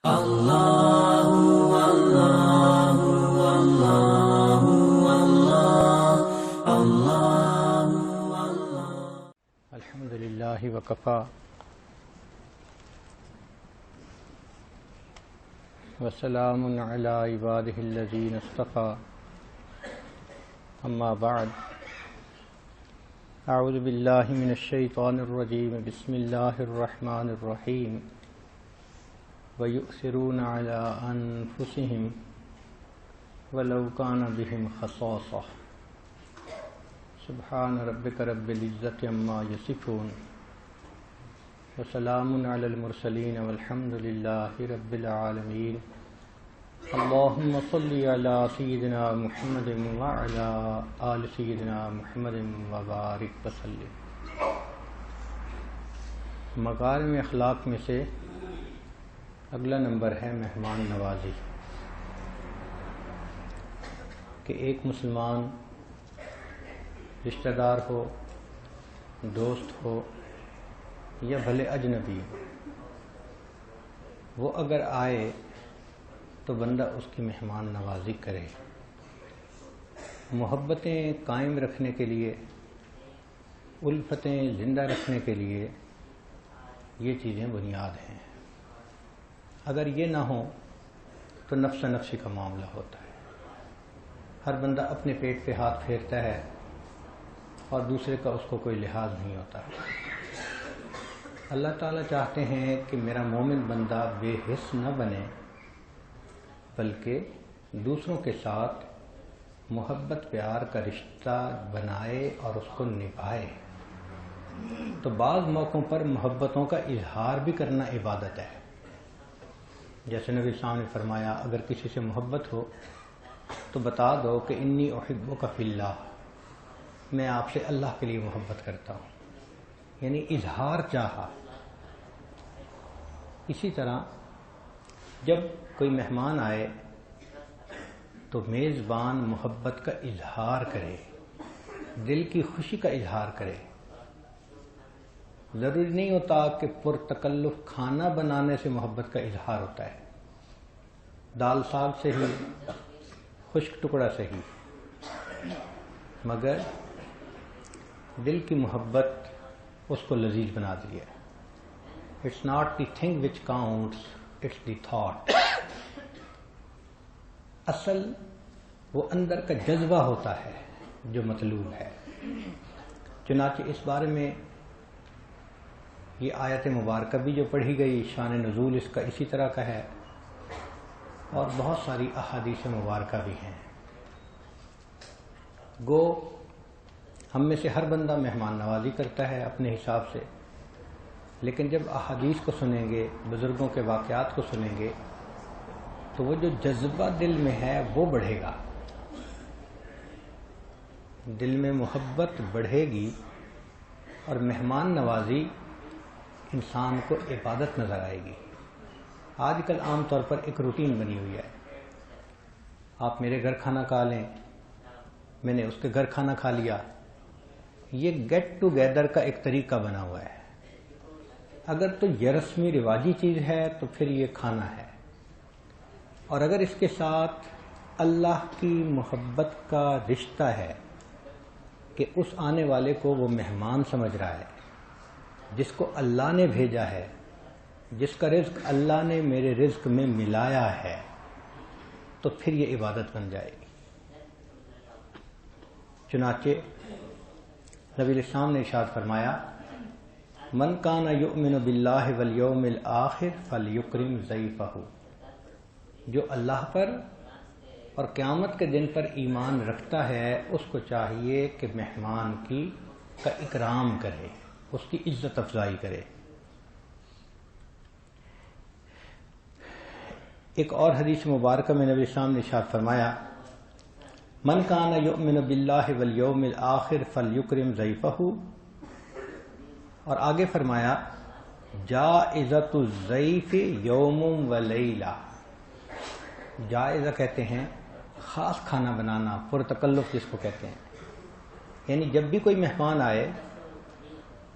الحمد للہ وکفا وسلام علی عبادہ الذین اصطفی اما بعد اعوذ باللہ من الشیطان الرجیم بسم اللہ الرحمن الرحیم وَيُؤْثِرُونَ عَلَىٰ أَنفُسِهِمْ وَلَوْ كَانَ بِهِمْ خَصَاصَةٌ سبحان ربك رب العزة عما يصفون وسلام على المرسلين والحمد لله رب العالمين اللهم صل على سيدنا محمد وعلى آل سيدنا محمد وبارك وسلم۔ مکارم اخلاق میں سے اگلا نمبر ہے مہمان نوازی، کہ ایک مسلمان رشتہ دار ہو، دوست ہو یا بھلے اجنبی، وہ اگر آئے تو بندہ اس کی مہمان نوازی کرے۔ محبتیں قائم رکھنے کے لیے، الفتیں زندہ رکھنے کے لیے یہ چیزیں بنیاد ہیں۔ اگر یہ نہ ہو تو نفس نفسی کا معاملہ ہوتا ہے، ہر بندہ اپنے پیٹ پہ ہاتھ پھیرتا ہے اور دوسرے کا اس کو کوئی لحاظ نہیں ہوتا۔ اللہ تعالیٰ چاہتے ہیں کہ میرا مومن بندہ بے حس نہ بنے، بلکہ دوسروں کے ساتھ محبت پیار کا رشتہ بنائے اور اس کو نبھائے۔ تو بعض موقعوں پر محبتوں کا اظہار بھی کرنا عبادت ہے، جیسے نبی صاحب نے فرمایا اگر کسی سے محبت ہو تو بتا دو کہ انی احبک فی اللہ، میں آپ سے اللہ کے لیے محبت کرتا ہوں، یعنی اظہار چاہا۔ اسی طرح جب کوئی مہمان آئے تو میزبان محبت کا اظہار کرے، دل کی خوشی کا اظہار کرے۔ ضروری نہیں ہوتا کہ پرتکلف کھانا بنانے سے محبت کا اظہار ہوتا ہے، دال ساگ سے ہی، خشک ٹکڑا سے ہی، مگر دل کی محبت اس کو لذیذ بنا دی ہے۔ It's not the thing which counts, it's the thought. اصل وہ اندر کا جذبہ ہوتا ہے جو مطلوب ہے۔ چنانچہ اس بارے میں یہ آیت مبارکہ بھی جو پڑھی گئی، شان نزول اس کا اسی طرح کا ہے، اور بہت ساری احادیث مبارکہ بھی ہیں۔ گو ہم میں سے ہر بندہ مہمان نوازی کرتا ہے اپنے حساب سے، لیکن جب احادیث کو سنیں گے، بزرگوں کے واقعات کو سنیں گے، تو وہ جو جذبہ دل میں ہے وہ بڑھے گا، دل میں محبت بڑھے گی، اور مہمان نوازی انسان کو عبادت نظر آئے گی۔ آج کل عام طور پر ایک روٹین بنی ہوئی ہے، آپ میرے گھر کھانا کھا لیں، میں نے اس کے گھر کھانا کھا لیا۔ یہ گیٹ ٹوگیدر کا ایک طریقہ بنا ہوا ہے۔ اگر تو یہ رسمی رواجی چیز ہے تو پھر یہ کھانا ہے، اور اگر اس کے ساتھ اللہ کی محبت کا رشتہ ہے کہ اس آنے والے کو وہ مہمان سمجھ رہا ہے، جس کو اللہ نے بھیجا ہے، جس کا رزق اللہ نے میرے رزق میں ملایا ہے، تو پھر یہ عبادت بن جائے گی۔ چنانچہ نبی علیہ السلام نے ارشاد فرمایا من کان یؤمن باللہ والیوم الآخر فلیکرم ضیفہ، جو اللہ پر اور قیامت کے دن پر ایمان رکھتا ہے اس کو چاہیے کہ مہمان کا اکرام کرے، اس کی عزت افزائی کرے۔ ایک اور حدیث مبارکہ میں نبی السلام نے ارشاد فرمایا من کان یؤمن باللہ والیوم الآخر فلیکرم ضیفہ، اور آگے فرمایا جائزۃ الضیف یوم و لیلہ، جائزہ کہتے ہیں خاص کھانا بنانا، پرتکلف جس کو کہتے ہیں، یعنی جب بھی کوئی مہمان آئے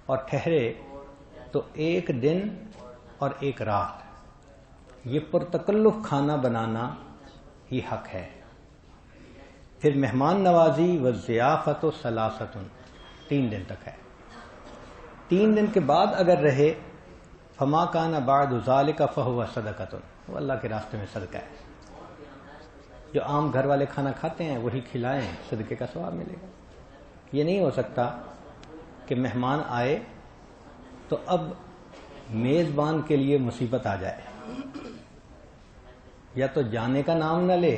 اور ٹھہرے تو ایک دن اور ایک رات یہ پرتکلف کھانا بنانا ہی حق ہے۔ پھر مہمان نوازی و ضیافت و ثلاثۃ 3 دن تک ہے۔ 3 دن کے بعد اگر رہے فما کان بعد ذالک فہو صدقۃ، وہ اللہ کے راستے میں صدقہ ہے۔ جو عام گھر والے کھانا کھاتے ہیں وہی کھلائیں، صدقے کا ثواب ملے گا۔ یہ نہیں ہو سکتا کہ مہمان آئے تو اب میزبان کے لیے مصیبت آ جائے، یا تو جانے کا نام نہ لے،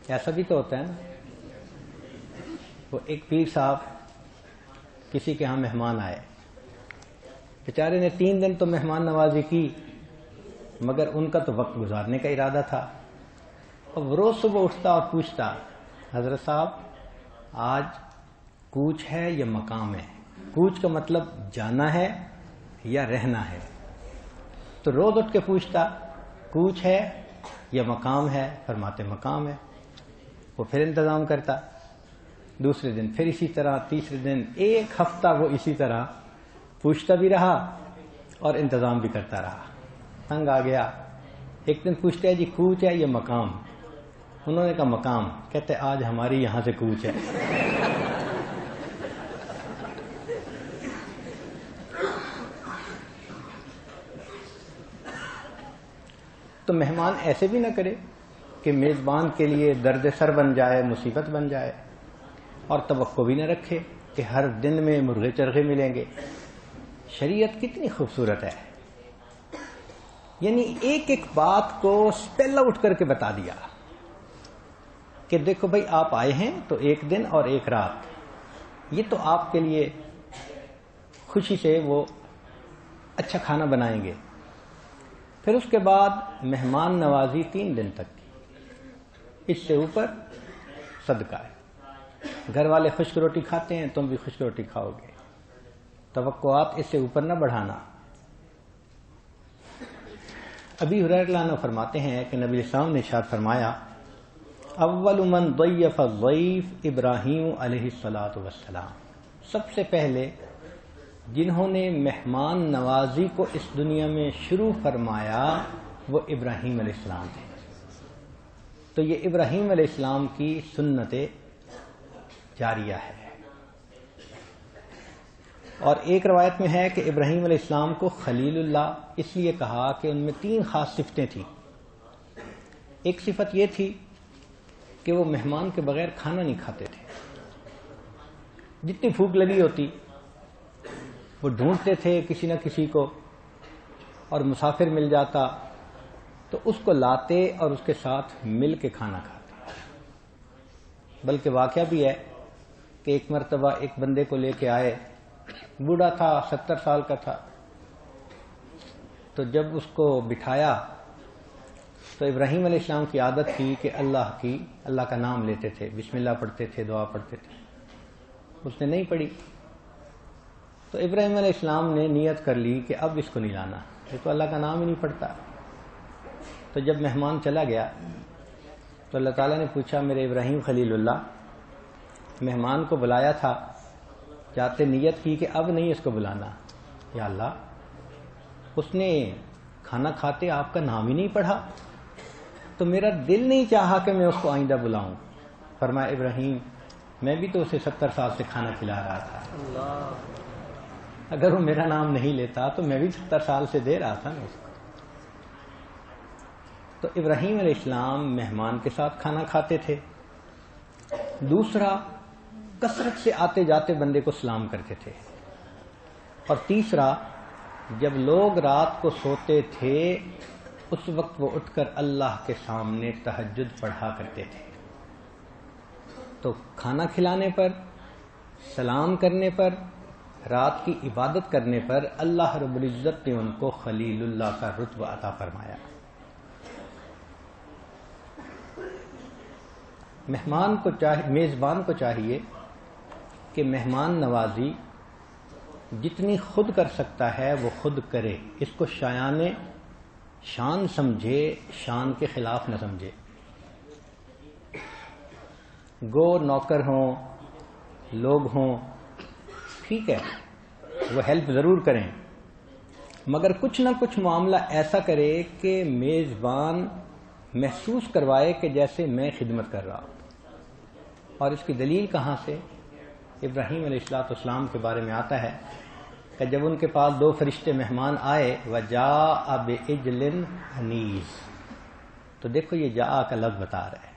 ایسا بھی تو ہوتا ہے نا۔ وہ ایک پیر صاحب کسی کے ہاں مہمان آئے، بیچارے نے 3 دن تو مہمان نوازی کی، مگر ان کا تو وقت گزارنے کا ارادہ تھا۔ اب روز صبح اٹھتا اور پوچھتا، حضرت صاحب آج کوچ ہے یا مقام ہے؟ کوچ کا مطلب جانا ہے یا رہنا ہے؟ تو روز اٹھ کے پوچھتا کوچ ہے یا مقام ہے؟ فرماتے مقام ہے۔ وہ پھر انتظام کرتا، دوسرے دن پھر اسی طرح، تیسرے دن 1 ہفتہ وہ اسی طرح پوچھتا بھی رہا اور انتظام بھی کرتا رہا۔ تنگ آ گیا، ایک دن پوچھتے ہیں جی کوچ ہے یا مقام؟ انہوں نے کہا مقام۔ کہتے آج ہماری یہاں سے کوچ ہے۔ تو مہمان ایسے بھی نہ کرے کہ میزبان کے لیے درد سر بن جائے، مصیبت بن جائے، اور توقع بھی نہ رکھے کہ ہر دن میں مرغے چرغے ملیں گے۔ شریعت کتنی خوبصورت ہے، یعنی ایک ایک بات کو اسپیل آؤٹ کر کے بتا دیا کہ دیکھو بھائی آپ آئے ہیں تو 1 دن اور 1 رات، یہ تو آپ کے لیے خوشی سے وہ اچھا کھانا بنائیں گے۔ پھر اس کے بعد مہمان نوازی 3 دن تک کی، اس سے اوپر صدقہ ہے۔ گھر والے خشک روٹی کھاتے ہیں، تم بھی خشک روٹی کھاؤ گے، توقعات اس سے اوپر نہ بڑھانا۔ ابی ہریرہ رضی اللہ عنہ فرماتے ہیں کہ نبی اسلام نے ارشاد فرمایا اول من ضیف الضیف ابراہیم علیہ الصلاۃ والسلام، سب سے پہلے جنہوں نے مہمان نوازی کو اس دنیا میں شروع فرمایا وہ ابراہیم علیہ السلام تھے۔ تو یہ ابراہیم علیہ السلام کی سنت جاریہ ہے۔ اور ایک روایت میں ہے کہ ابراہیم علیہ السلام کو خلیل اللہ اس لیے کہا کہ ان میں 3 خاص صفتیں تھیں۔ ایک صفت یہ تھی کہ وہ مہمان کے بغیر کھانا نہیں کھاتے تھے، جتنی بھوک لگی ہوتی وہ ڈھونڈتے تھے کسی نہ کسی کو، اور مسافر مل جاتا تو اس کو لاتے اور اس کے ساتھ مل کے کھانا کھاتے۔ بلکہ واقعہ بھی ہے کہ ایک مرتبہ ایک بندے کو لے کے آئے، بوڑھا تھا، 70 سال کا تھا، تو جب اس کو بٹھایا تو ابراہیم علیہ السلام کی عادت تھی کہ اللہ کا نام لیتے تھے، بسم اللہ پڑھتے تھے، دعا پڑھتے تھے۔ اس نے نہیں پڑھی تو ابراہیم علیہ السلام نے نیت کر لی کہ اب اس کو نہیں لانا، یہ تو اللہ کا نام ہی نہیں پڑھتا۔ تو جب مہمان چلا گیا تو اللہ تعالیٰ نے پوچھا میرے ابراہیم خلیل اللہ، مہمان کو بلایا تھا، جاتے نیت کی کہ اب نہیں اس کو بلانا، یا اللہ اس نے کھانا کھاتے آپ کا نام ہی نہیں پڑھا، تو میرا دل نہیں چاہا کہ میں اس کو آئندہ بلاؤں۔ فرمایا ابراہیم میں بھی تو اسے 70 سال سے کھانا کھلا رہا تھا، اگر وہ میرا نام نہیں لیتا تو میں بھی 70 سال سے دے رہا تھا نا اس کو۔ تو ابراہیم علیہ السلام مہمان کے ساتھ کھانا کھاتے تھے۔ دوسرا، کثرت سے آتے جاتے بندے کو سلام کرتے تھے۔ اور تیسرا، جب لوگ رات کو سوتے تھے اس وقت وہ اٹھ کر اللہ کے سامنے تہجد پڑھا کرتے تھے۔ تو کھانا کھلانے پر، سلام کرنے پر، رات کی عبادت کرنے پر اللہ رب العزت نے ان کو خلیل اللہ کا رتبہ عطا فرمایا۔ میزبان کو چاہیے کہ مہمان نوازی جتنی خود کر سکتا ہے وہ خود کرے، اس کو شان سمجھے، شان کے خلاف نہ سمجھے۔ گو نوکر ہوں، لوگ ہوں، ٹھیک ہے وہ ہیلپ ضرور کریں، مگر کچھ نہ کچھ معاملہ ایسا کرے کہ میزبان محسوس کروائے کہ جیسے میں خدمت کر رہا ہوں. اور اس کی دلیل کہاں سے؟ ابراہیم علیہ السلام کے بارے میں آتا ہے کہ جب ان کے پاس 2 فرشتے مہمان آئے وَجَاءَ بِعِجْلٍ حَنِيذٍ، تو دیکھو یہ جاء کا لفظ بتا رہا ہے،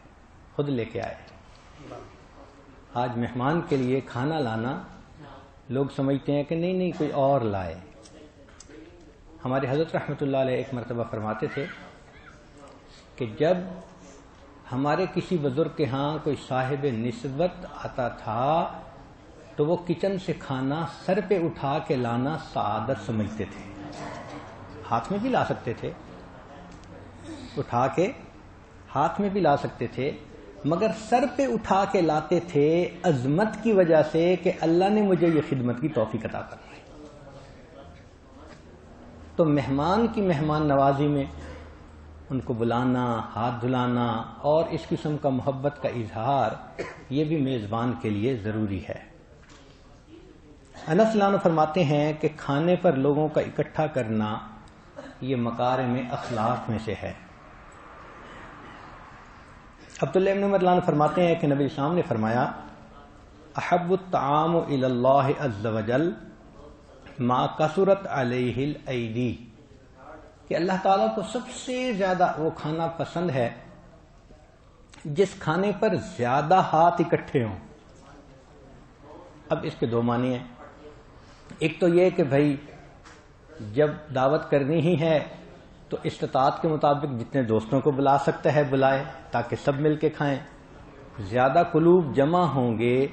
خود لے کے آئے. آج مہمان کے لیے کھانا لانا لوگ سمجھتے ہیں کہ نہیں کوئی اور لائے. ہمارے حضرت رحمۃ اللہ علیہ ایک مرتبہ فرماتے تھے کہ جب ہمارے کسی بزرگ کے ہاں کوئی صاحب نسبت آتا تھا تو وہ کچن سے کھانا سر پہ اٹھا کے لانا سعادت سمجھتے تھے. ہاتھ میں بھی لا سکتے تھے، اٹھا کے ہاتھ میں بھی لا سکتے تھے، مگر سر پہ اٹھا کے لاتے تھے عظمت کی وجہ سے کہ اللہ نے مجھے یہ خدمت کی توفیق عطا فرمائی. تو مہمان کی مہمان نوازی میں ان کو بلانا، ہاتھ دھلانا اور اس قسم کا محبت کا اظہار یہ بھی میزبان کے لیے ضروری ہے. انس عنہ فرماتے ہیں کہ کھانے پر لوگوں کا اکٹھا کرنا یہ مکارم اخلاق میں سے ہے. عبداللہ ابن عمر عنہ فرماتے ہیں کہ نبی اسلام نے فرمایا احب الطعام الی اللہ عز وجل ما کثرت علیہ الایدی، کہ اللہ تعالیٰ کو سب سے زیادہ وہ کھانا پسند ہے جس کھانے پر زیادہ ہاتھ اکٹھے ہوں. اب اس کے 2 معنی ہیں. ایک تو یہ کہ بھائی جب دعوت کرنی ہی ہے تو استطاعت کے مطابق جتنے دوستوں کو بلا سکتا ہے بلائے تاکہ سب مل کے کھائیں. زیادہ قلوب جمع ہوں گے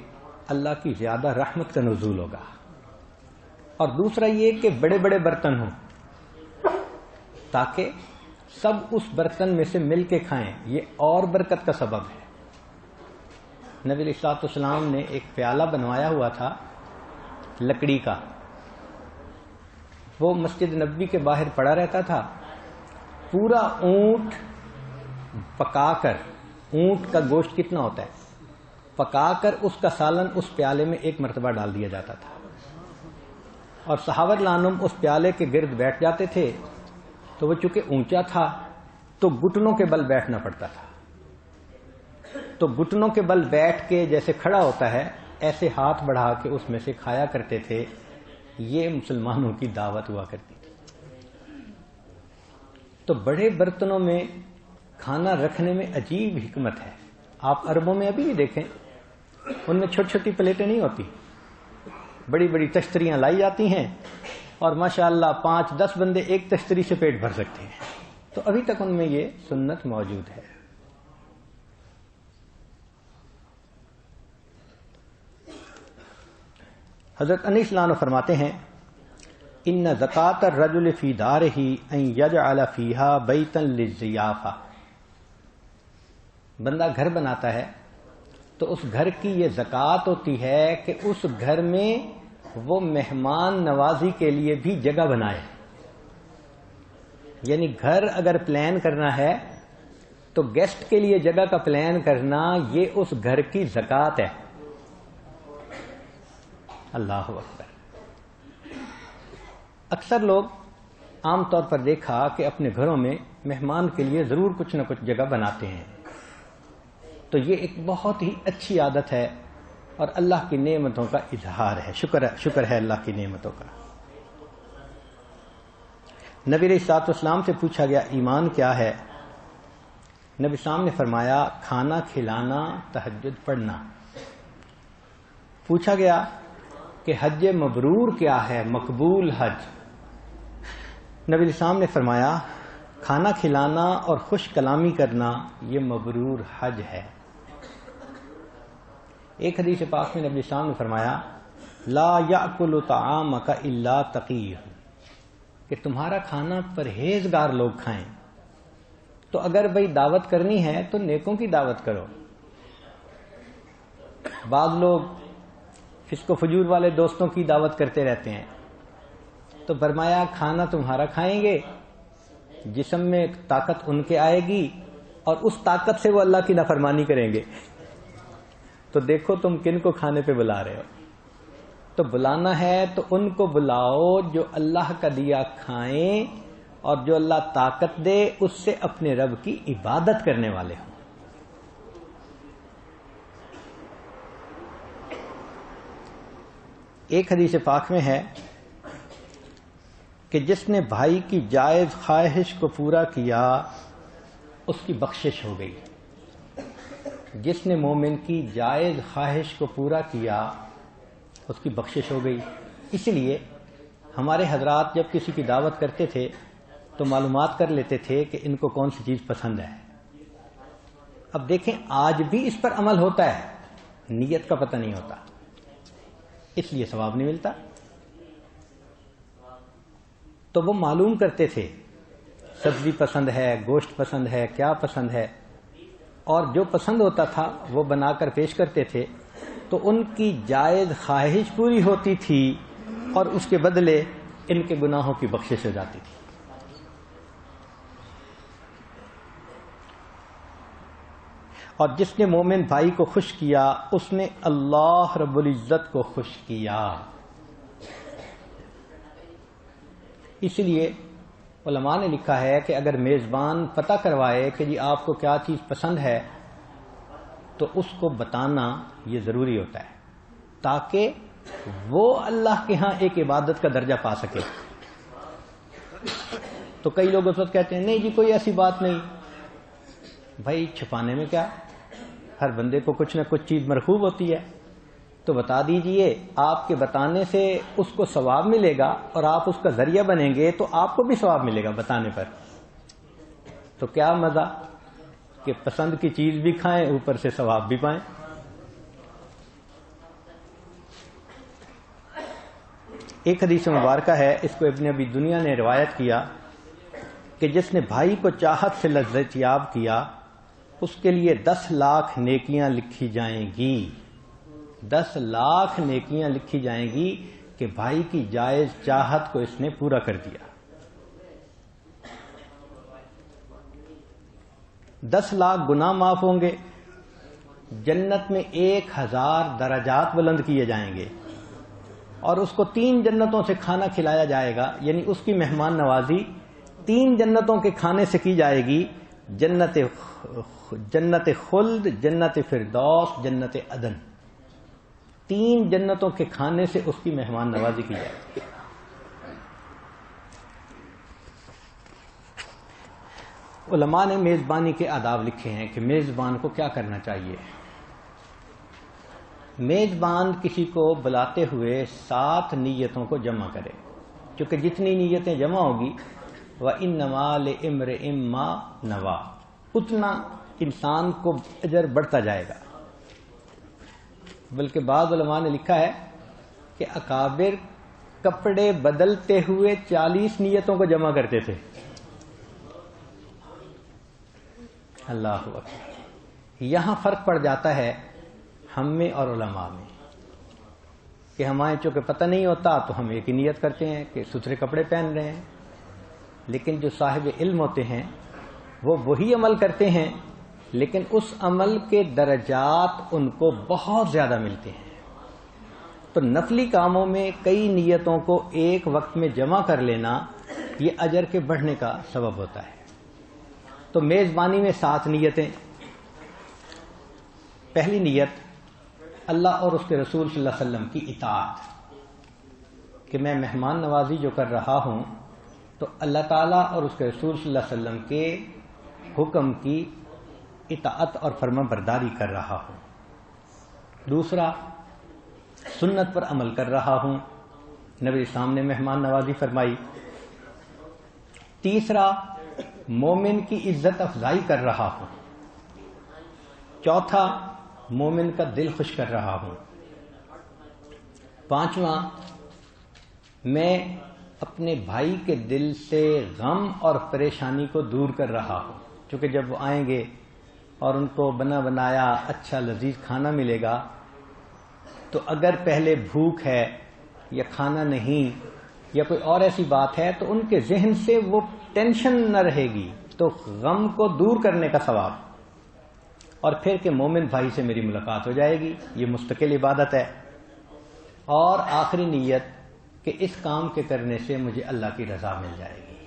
اللہ کی زیادہ رحمت کا نزول ہوگا. اور دوسرا یہ کہ بڑے بڑے برتن ہوں تاکہ سب اس برتن میں سے مل کے کھائیں، یہ اور برکت کا سبب ہے. نبی علیہ السلام نے ایک پیالہ بنوایا ہوا تھا لکڑی کا، وہ مسجد نبوی کے باہر پڑا رہتا تھا. پورا اونٹ پکا کر، اونٹ کا گوشت کتنا ہوتا ہے، پکا کر اس کا سالن اس پیالے میں ایک مرتبہ ڈال دیا جاتا تھا. اور صحابہ رضوان اس پیالے کے گرد بیٹھ جاتے تھے تو وہ چونکہ اونچا تھا تو گھٹنوں کے بل بیٹھنا پڑتا تھا. تو گھٹنوں کے بل بیٹھ کے جیسے کھڑا ہوتا ہے ایسے ہاتھ بڑھا کے اس میں سے کھایا کرتے تھے. یہ مسلمانوں کی دعوت ہوا کرتی تھی. تو بڑے برتنوں میں کھانا رکھنے میں عجیب حکمت ہے. آپ عربوں میں ابھی بھی دیکھیں ان میں چھوٹی چھوٹی پلیٹیں نہیں ہوتی، بڑی بڑی تشتریاں لائی جاتی ہیں اور ماشاءاللہ 5-10 بندے ایک تشتری سے پیٹ بھر سکتے ہیں. تو ابھی تک ان میں یہ سنت موجود ہے. حضرت انس عنہ فرماتے ہیں ان زکوٰۃ الرجل فی دارہ ان یجعل فیہا بیتا للضیافہ، بندہ گھر بناتا ہے تو اس گھر کی یہ زکوٰۃ ہوتی ہے کہ اس گھر میں وہ مہمان نوازی کے لیے بھی جگہ بنائے. یعنی گھر اگر پلان کرنا ہے تو گیسٹ کے لیے جگہ کا پلان کرنا یہ اس گھر کی زکوٰۃ ہے. اللہ اکبر. اکثر لوگ عام طور پر دیکھا کہ اپنے گھروں میں مہمان کے لیے ضرور کچھ نہ کچھ جگہ بناتے ہیں. تو یہ ایک بہت ہی اچھی عادت ہے اور اللہ کی نعمتوں کا اظہار ہے. شکر ہے اللہ کی نعمتوں کا. نبی علیہ الصلوۃ والسلام سے پوچھا گیا ایمان کیا ہے؟ نبی صاحب نے فرمایا کھانا کھلانا، تہجد پڑھنا. پوچھا گیا کہ حج مبرور کیا ہے، مقبول حج؟ نبی السلام نے فرمایا کھانا کھلانا اور خوش کلامی کرنا یہ مبرور حج ہے. ایک حدیث پاک میں نبی السلام نے فرمایا لا یأکل طعامک الا تقی، کہ تمہارا کھانا پرہیزگار لوگ کھائیں. تو اگر بھئی دعوت کرنی ہے تو نیکوں کی دعوت کرو. بعض لوگ فسق و فجور والے دوستوں کی دعوت کرتے رہتے ہیں. تو فرمایا کھانا تمہارا کھائیں گے، جسم میں طاقت ان کے آئے گی اور اس طاقت سے وہ اللہ کی نافرمانی کریں گے. تو دیکھو تم کن کو کھانے پہ بلا رہے ہو. تو بلانا ہے تو ان کو بلاؤ جو اللہ کا دیا کھائیں اور جو اللہ طاقت دے اس سے اپنے رب کی عبادت کرنے والے ہوں. ایک حدیث پاک میں ہے کہ جس نے بھائی کی جائز خواہش کو پورا کیا اس کی بخشش ہو گئی. جس نے مومن کی جائز خواہش کو پورا کیا اس کی بخشش ہو گئی. اس لیے ہمارے حضرات جب کسی کی دعوت کرتے تھے تو معلومات کر لیتے تھے کہ ان کو کون سی چیز پسند ہے. اب دیکھیں آج بھی اس پر عمل ہوتا ہے، نیت کا پتہ نہیں ہوتا، اس لیے ثواب نہیں ملتا. تو وہ معلوم کرتے تھے سبزی پسند ہے، گوشت پسند ہے، کیا پسند ہے، اور جو پسند ہوتا تھا وہ بنا کر پیش کرتے تھے تو ان کی جائز خواہش پوری ہوتی تھی اور اس کے بدلے ان کے گناہوں کی بخشش ہو جاتی تھی. اور جس نے مومن بھائی کو خوش کیا اس نے اللہ رب العزت کو خوش کیا. اس لیے علماء نے لکھا ہے کہ اگر میزبان پتہ کروائے کہ جی آپ کو کیا چیز پسند ہے تو اس کو بتانا یہ ضروری ہوتا ہے تاکہ وہ اللہ کے ہاں ایک عبادت کا درجہ پا سکے. تو کئی لوگ اس وقت کہتے ہیں نہیں جی کوئی ایسی بات نہیں. بھائی چھپانے میں کیا، ہر بندے کو کچھ نہ کچھ چیز مرغوب ہوتی ہے، تو بتا دیجئے. آپ کے بتانے سے اس کو ثواب ملے گا اور آپ اس کا ذریعہ بنیں گے تو آپ کو بھی ثواب ملے گا بتانے پر. تو کیا مزہ کہ پسند کی چیز بھی کھائیں اوپر سے ثواب بھی پائیں. ایک حدیث مبارکہ ہے، اس کو ابن ابی دنیا نے روایت کیا کہ جس نے بھائی کو چاہت سے لذت یاب کیا اس کے لیے 10 لاکھ نیکیاں لکھی جائیں گی. 10 لاکھ نیکیاں لکھی جائیں گی کہ بھائی کی جائز چاہت کو اس نے پورا کر دیا. 10 لاکھ گناہ معاف ہوں گے، جنت میں 1000 درجات بلند کیے جائیں گے اور اس کو 3 جنتوں سے کھانا کھلایا جائے گا. یعنی اس کی مہمان نوازی 3 جنتوں کے کھانے سے کی جائے گی، جنت خلد، جنت فردوس، جنت عدن. 3 جنتوں کے کھانے سے اس کی مہمان نوازی کی جائے گی. علماء نے میزبانی کے آداب لکھے ہیں کہ میزبان کو کیا کرنا چاہیے. میزبان کسی کو بلاتے ہوئے 7 نیتوں کو جمع کرے، کیونکہ جتنی نیتیں جمع ہوگی وَإِنَّمَا لِإِمْرِئٍ مَّا نَوَىٰ اتنا انسان کو اجر بڑھتا جائے گا. بلکہ بعض علماء نے لکھا ہے کہ اکابر کپڑے بدلتے ہوئے 40 نیتوں کو جمع کرتے تھے. اللہ اکبر. یہاں فرق پڑ جاتا ہے ہم میں اور علماء میں کہ ہمیں چونکہ پتہ نہیں ہوتا تو ہم ایک ہی نیت کرتے ہیں کہ ستھرے کپڑے پہن رہے ہیں، لیکن جو صاحب علم ہوتے ہیں وہ وہی عمل کرتے ہیں لیکن اس عمل کے درجات ان کو بہت زیادہ ملتے ہیں. تو نفلی کاموں میں کئی نیتوں کو ایک وقت میں جمع کر لینا یہ اجر کے بڑھنے کا سبب ہوتا ہے. تو میزبانی میں 7 نیتیں. پہلی نیت اللہ اور اس کے رسول صلی اللہ علیہ وسلم کی اطاعت، کہ میں مہمان نوازی جو کر رہا ہوں تو اللہ تعالیٰ اور اس کے رسول صلی اللہ علیہ وسلم کے حکم کی اطاعت اور فرما برداری کر رہا ہوں. دوسرا سنت پر عمل کر رہا ہوں، نبی اسلام نے مہمان نوازی فرمائی. تیسرا مومن کی عزت افزائی کر رہا ہوں. چوتھا مومن کا دل خوش کر رہا ہوں. پانچواں میں اپنے بھائی کے دل سے غم اور پریشانی کو دور کر رہا ہوں، کیونکہ جب وہ آئیں گے اور ان کو بنا بنایا اچھا لذیذ کھانا ملے گا تو اگر پہلے بھوک ہے یا کھانا نہیں یا کوئی اور ایسی بات ہے تو ان کے ذہن سے وہ ٹینشن نہ رہے گی، تو غم کو دور کرنے کا ثواب. اور پھر کہ مومن بھائی سے میری ملاقات ہو جائے گی، یہ مستقل عبادت ہے. اور آخری نیت کہ اس کام کے کرنے سے مجھے اللہ کی رضا مل جائے گی.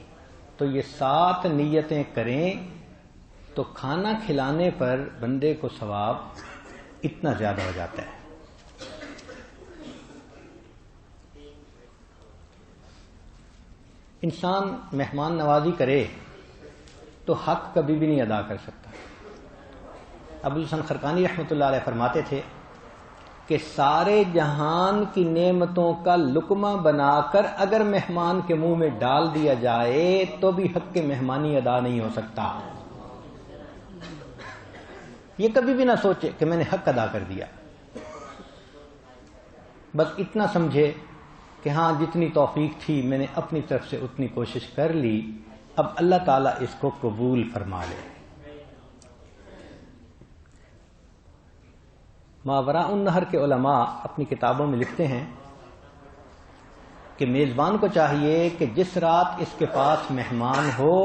تو یہ 7 نیتیں کریں تو کھانا کھلانے پر بندے کو ثواب اتنا زیادہ ہو جاتا ہے. انسان مہمان نوازی کرے تو حق کبھی بھی نہیں ادا کر سکتا. ابوالحسن خرقانی رحمۃ اللہ علیہ فرماتے تھے کہ سارے جہان کی نعمتوں کا لقمہ بنا کر اگر مہمان کے منہ میں ڈال دیا جائے تو بھی حق کے مہمانی ادا نہیں ہو سکتا. یہ کبھی بھی نہ سوچے کہ میں نے حق ادا کر دیا، بس اتنا سمجھے کہ ہاں جتنی توفیق تھی میں نے اپنی طرف سے اتنی کوشش کر لی، اب اللہ تعالیٰ اس کو قبول فرما لے. ماوراء النہر کے علماء اپنی کتابوں میں لکھتے ہیں کہ میزبان کو چاہیے کہ جس رات اس کے پاس مہمان ہو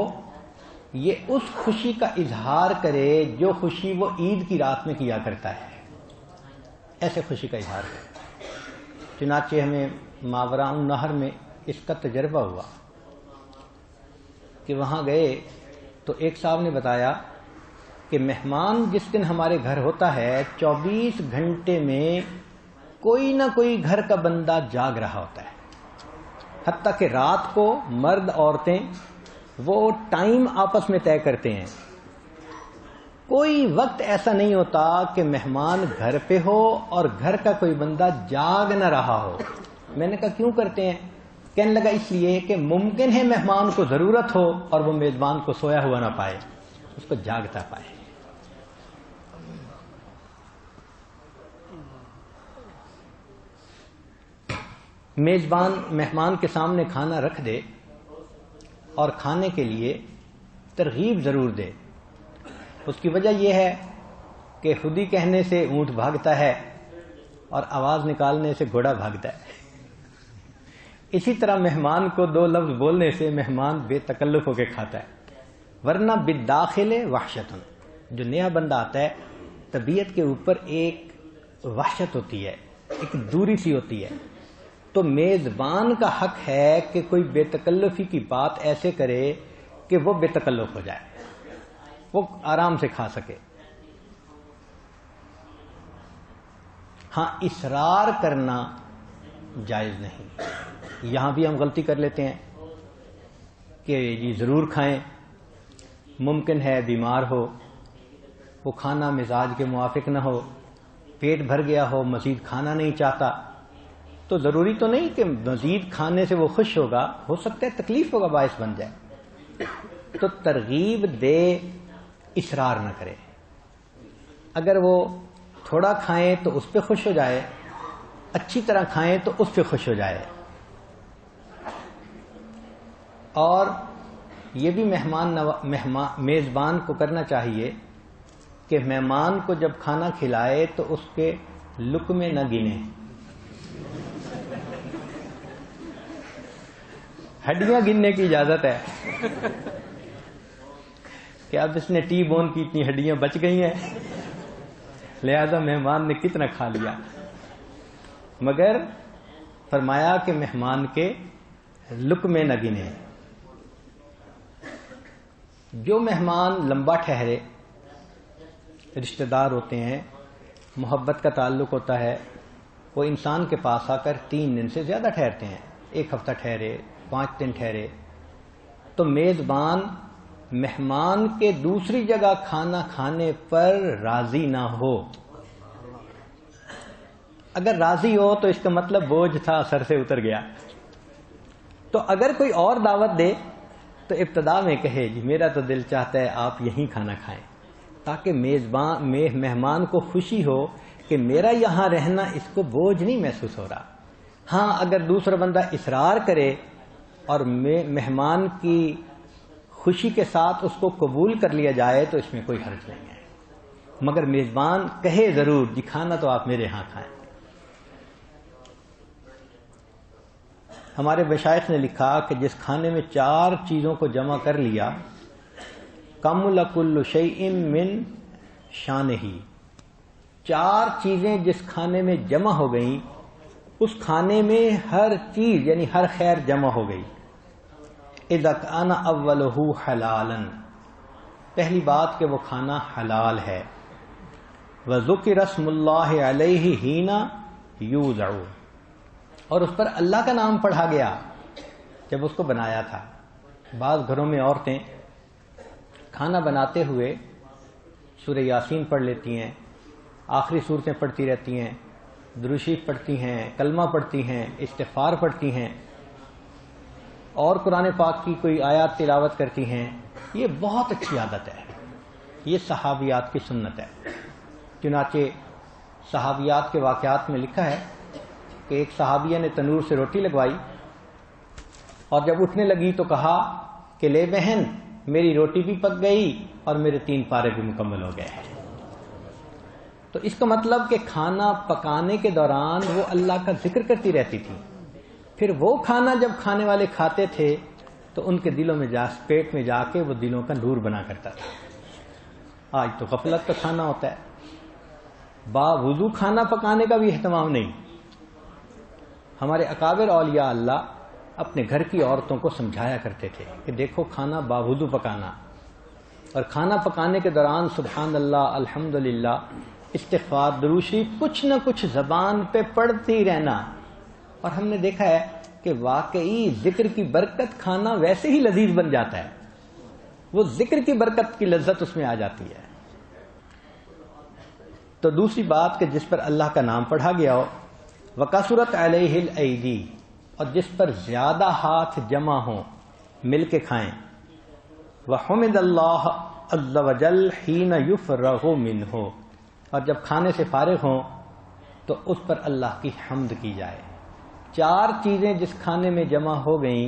یہ اس خوشی کا اظہار کرے جو خوشی وہ عید کی رات میں کیا کرتا ہے، ایسے خوشی کا اظہار کرے. چنانچہ ہمیں ماوراء النہر میں اس کا تجربہ ہوا کہ وہاں گئے تو ایک صاحب نے بتایا کہ مہمان جس دن ہمارے گھر ہوتا ہے 24 گھنٹے میں کوئی نہ کوئی گھر کا بندہ جاگ رہا ہوتا ہے، حتیٰ کہ رات کو مرد عورتیں وہ ٹائم آپس میں طے کرتے ہیں. کوئی وقت ایسا نہیں ہوتا کہ مہمان گھر پہ ہو اور گھر کا کوئی بندہ جاگ نہ رہا ہو. میں نے کہا کیوں کرتے ہیں؟ کہنے لگا اس لیے کہ ممکن ہے مہمان کو ضرورت ہو اور وہ میزبان کو سویا ہوا نہ پائے، اس کو جاگتا پائے. میزبان مہمان کے سامنے کھانا رکھ دے اور کھانے کے لیے ترغیب ضرور دے. اس کی وجہ یہ ہے کہ خودی کہنے سے اونٹ بھاگتا ہے اور آواز نکالنے سے گھوڑا بھاگتا ہے. اسی طرح مہمان کو 2 لفظ بولنے سے مہمان بے تکلف ہو کے کھاتا ہے، ورنہ بالداخل وحشتن، جو نیا بندہ آتا ہے طبیعت کے اوپر ایک وحشت ہوتی ہے، ایک دوری سی ہوتی ہے. تو میزبان کا حق ہے کہ کوئی بے تکلفی کی بات ایسے کرے کہ وہ بے تکلف ہو جائے، وہ آرام سے کھا سکے. ہاں اصرار کرنا جائز نہیں. یہاں بھی ہم غلطی کر لیتے ہیں کہ یہ ضرور کھائیں، ممکن ہے بیمار ہو، وہ کھانا مزاج کے موافق نہ ہو، پیٹ بھر گیا ہو، مزید کھانا نہیں چاہتا، تو ضروری تو نہیں کہ مزید کھانے سے وہ خوش ہوگا، ہو سکتا ہے تکلیف ہوگا باعث بن جائے. تو ترغیب دے، اصرار نہ کرے. اگر وہ تھوڑا کھائیں تو اس پہ خوش ہو جائے، اچھی طرح کھائیں تو اس پہ خوش ہو جائے. اور یہ بھی میزبان کو کرنا چاہیے کہ مہمان کو جب کھانا کھلائے تو اس کے لقمے نہ گنے. ہڈیاں گننے کی اجازت ہے کہ اب اس نے ٹی بون کی اتنی ہڈیاں بچ گئی ہیں، لہذا مہمان نے کتنا کھا لیا. مگر فرمایا کہ مہمان کے لقمے نہ گنے. جو مہمان لمبا ٹھہرے، رشتہ دار ہوتے ہیں، محبت کا تعلق ہوتا ہے، وہ انسان کے پاس آ کر 3 دن سے زیادہ ٹھہرتے ہیں، 1 ہفتہ ٹھہرے، 5 دن ٹھہرے، تو میزبان مہمان کے دوسری جگہ کھانا کھانے پر راضی نہ ہو. اگر راضی ہو تو اس کا مطلب بوجھ تھا سر سے اتر گیا. تو اگر کوئی اور دعوت دے تو ابتدا میں کہے جی میرا تو دل چاہتا ہے آپ یہیں کھانا کھائیں، تاکہ مہمان کو خوشی ہو کہ میرا یہاں رہنا اس کو بوجھ نہیں محسوس ہو رہا. ہاں اگر دوسرا بندہ اصرار کرے اور مہمان کی خوشی کے ساتھ اس کو قبول کر لیا جائے تو اس میں کوئی حرج نہیں ہے، مگر میزبان کہے ضرور جی کھانا تو آپ میرے ہاں کھائیں. ہمارے مشائخ نے لکھا کہ جس کھانے میں 4 چیزوں کو جمع کر لیا، کمل کل شیء من شانہ، 4 چیزیں جس کھانے میں جمع ہو گئیں اس کھانے میں ہر چیز یعنی ہر خیر جمع ہو گئی. اذا کان اولہ حلالا، پہلی بات کہ وہ کھانا حلال ہے. وذکر اسم اللہ علیہ حین یوضع، اور اس پر اللہ کا نام پڑھا گیا جب اس کو بنایا تھا. بعض گھروں میں عورتیں کھانا بناتے ہوئے سورہ یاسین پڑھ لیتی ہیں، آخری صورتیں پڑھتی رہتی ہیں، درود شریف پڑھتی ہیں، کلمہ پڑھتی ہیں، استغفار پڑھتی ہیں، اور قرآن پاک کی کوئی آیات تلاوت کرتی ہیں. یہ بہت اچھی عادت ہے، یہ صحابیات کی سنت ہے. چنانچہ صحابیات کے واقعات میں لکھا ہے کہ ایک صحابیہ نے تنور سے روٹی لگوائی اور جب اٹھنے لگی تو کہا کہ لے بہن میری روٹی بھی پک گئی اور میرے 3 پارے بھی مکمل ہو گئے ہیں. تو اس کا مطلب کہ کھانا پکانے کے دوران وہ اللہ کا ذکر کرتی رہتی تھی. پھر وہ کھانا جب کھانے والے کھاتے تھے تو ان کے دلوں میں پیٹ میں جا کے وہ دلوں کا نور بنا کرتا تھا. آج تو غفلت کا کھانا ہوتا ہے، باوضو کھانا پکانے کا بھی اہتمام نہیں. ہمارے اکابر اولیاء اللہ اپنے گھر کی عورتوں کو سمجھایا کرتے تھے کہ دیکھو کھانا باوضو پکانا، اور کھانا پکانے کے دوران سبحان اللہ، الحمدللہ، استغفار، درود شریف کچھ نہ کچھ زبان پہ پڑھتی رہنا. اور ہم نے دیکھا ہے کہ واقعی ذکر کی برکت کھانا ویسے ہی لذیذ بن جاتا ہے، وہ ذکر کی برکت کی لذت اس میں آ جاتی ہے. تو دوسری بات کہ جس پر اللہ کا نام پڑھا گیا ہو. وَكَثُرَتْ عَلَيْهِ الْأَيْدِي، اور جس پر زیادہ ہاتھ جمع ہوں مل کے کھائیں. وَحُمِدَ اللَّهَ عَزَّ وَجَلَّ حِينَ يُفْرَغُ مِنْهُ، اور جب کھانے سے فارغ ہوں تو اس پر اللہ کی حمد کی جائے. 4 چیزیں جس کھانے میں جمع ہو گئیں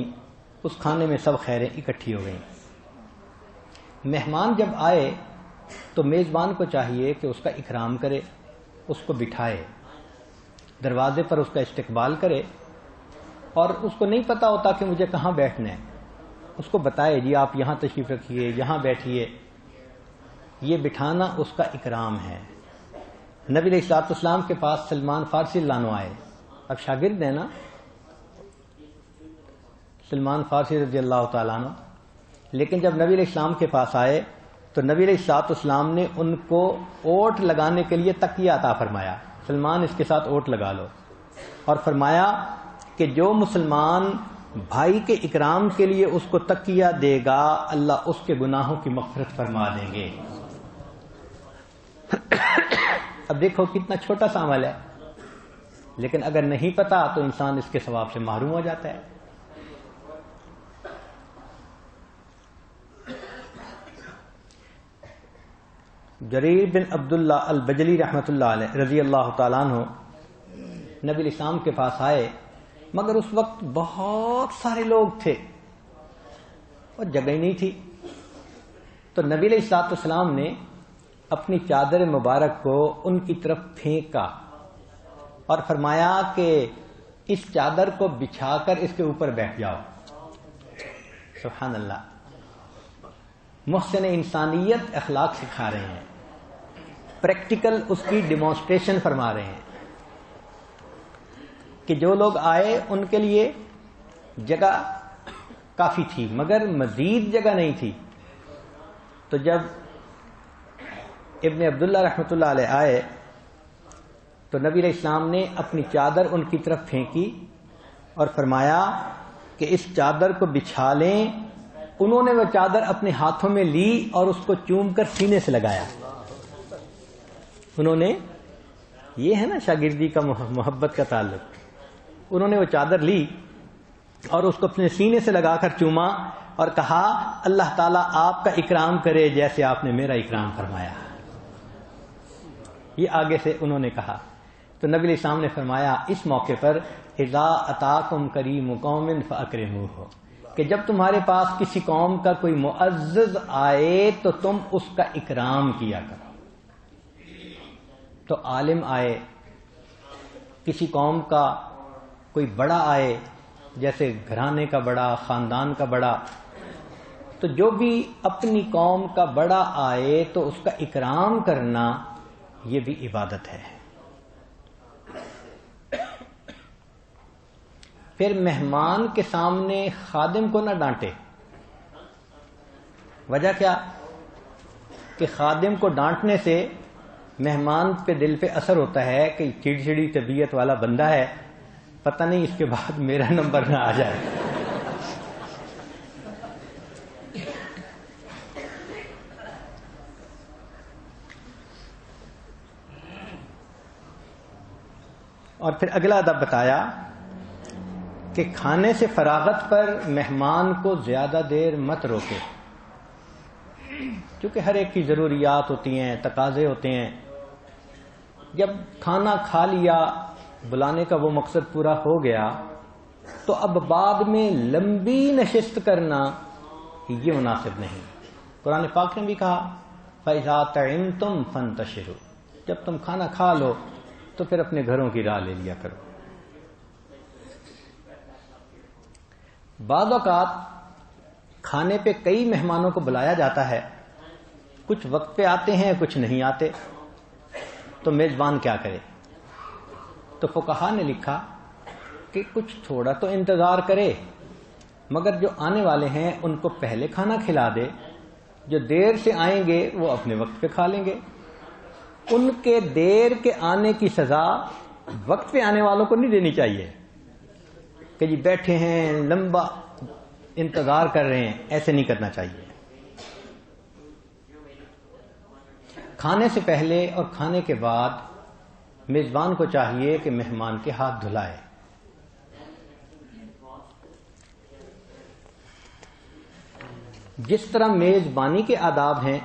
اس کھانے میں سب خیریں اکٹھی ہو گئیں. مہمان جب آئے تو میزبان کو چاہیے کہ اس کا اکرام کرے، اس کو بٹھائے، دروازے پر اس کا استقبال کرے، اور اس کو نہیں پتا ہوتا کہ مجھے کہاں بیٹھنا ہے، اس کو بتائے جی آپ یہاں تشریف رکھیے، یہاں بیٹھیے. یہ بٹھانا اس کا اکرام ہے. نبی علیہ الصلوۃ والسلام کے پاس سلمان فارسی اللہ عنہ آئے، اب شاگرد ہیں نا سلمان فارسی رضی اللہ تعالیٰ عنہ، لیکن جب نبی علیہ السلام کے پاس آئے تو نبی علیہ الصلوۃ والسلام نے ان کو اوٹ لگانے کے لیے تکیہ عطا فرمایا. سلمان اس کے ساتھ اوٹ لگا لو، اور فرمایا کہ جو مسلمان بھائی کے اکرام کے لیے اس کو تکیہ دے گا اللہ اس کے گناہوں کی مغفرت فرما دیں گے. اب دیکھو کتنا چھوٹا سا عمل ہے، لیکن اگر نہیں پتا تو انسان اس کے ثواب سے محروم ہو جاتا ہے. جریر بن عبداللہ البجلی رحمۃ اللہ علیہ رضی اللہ تعالیٰ عنہ نبی علیہ السلام کے پاس آئے، مگر اس وقت بہت سارے لوگ تھے اور جگہ ہی نہیں تھی. تو نبی علیہ الصلوۃ والسلام نے اپنی چادر مبارک کو ان کی طرف پھینکا اور فرمایا کہ اس چادر کو بچھا کر اس کے اوپر بیٹھ جاؤ. سبحان اللہ، محسن انسانیت اخلاق سکھا رہے ہیں، پریکٹیکل اس کی ڈیمانسٹریشن فرما رہے ہیں کہ جو لوگ آئے ان کے لیے جگہ کافی تھی مگر مزید جگہ نہیں تھی. تو جب ابن عبداللہ رحمۃ اللہ علیہ آئے تو نبی علیہ السلام نے اپنی چادر ان کی طرف پھینکی اور فرمایا کہ اس چادر کو بچھا لیں. انہوں نے وہ چادر اپنے ہاتھوں میں لی اور اس کو چوم کر سینے سے لگایا. انہوں نے، یہ ہے نا شاگردی کا محبت کا تعلق، انہوں نے وہ چادر لی اور اس کو اپنے سینے سے لگا کر چوما اور کہا اللہ تعالیٰ آپ کا اکرام کرے جیسے آپ نے میرا اکرام فرمایا. یہ آگے سے انہوں نے کہا. تو نبی علیہ السلام نے فرمایا اس موقع پر اذا اتاکم کریم قوم فاکرموہ، کہ جب تمہارے پاس کسی قوم کا کوئی معزز آئے تو تم اس کا اکرام کیا کرو. تو عالم آئے، کسی قوم کا کوئی بڑا آئے، جیسے گھرانے کا بڑا، خاندان کا بڑا، تو جو بھی اپنی قوم کا بڑا آئے تو اس کا اکرام کرنا یہ بھی عبادت ہے. پھر مہمان کے سامنے خادم کو نہ ڈانٹے. وجہ کیا کہ خادم کو ڈانٹنے سے مہمان پہ دل پہ اثر ہوتا ہے کہ چڑچڑی طبیعت والا بندہ ہے، پتہ نہیں اس کے بعد میرا نمبر نہ آ جائے. اور پھر اگلا ادب بتایا کہ کھانے سے فراغت پر مہمان کو زیادہ دیر مت روکے، کیونکہ ہر ایک کی ضروریات ہوتی ہیں، تقاضے ہوتے ہیں. جب کھانا کھا لیا، بلانے کا وہ مقصد پورا ہو گیا، تو اب بعد میں لمبی نشست کرنا یہ مناسب نہیں. قرآن پاک نے بھی کہا فَإِذَا طَعِمْتُمْ فَانْتَشِرُوا، جب تم کھانا کھا لو تو پھر اپنے گھروں کی راہ لے لیا کرو. بعض اوقات کھانے پہ کئی مہمانوں کو بلایا جاتا ہے، کچھ وقت پہ آتے ہیں کچھ نہیں آتے، تو میزبان کیا کرے؟ تو فقہا نے لکھا کہ کچھ تھوڑا تو انتظار کرے، مگر جو آنے والے ہیں ان کو پہلے کھانا کھلا دے، جو دیر سے آئیں گے وہ اپنے وقت پہ کھا لیں گے. ان کے دیر کے آنے کی سزا وقت پہ آنے والوں کو نہیں دینی چاہیے کہ جی بیٹھے ہیں لمبا انتظار کر رہے ہیں، ایسے نہیں کرنا چاہیے. کھانے سے پہلے اور کھانے کے بعد میزبان کو چاہیے کہ مہمان کے ہاتھ دھلائے. جس طرح میزبانی کے آداب ہیں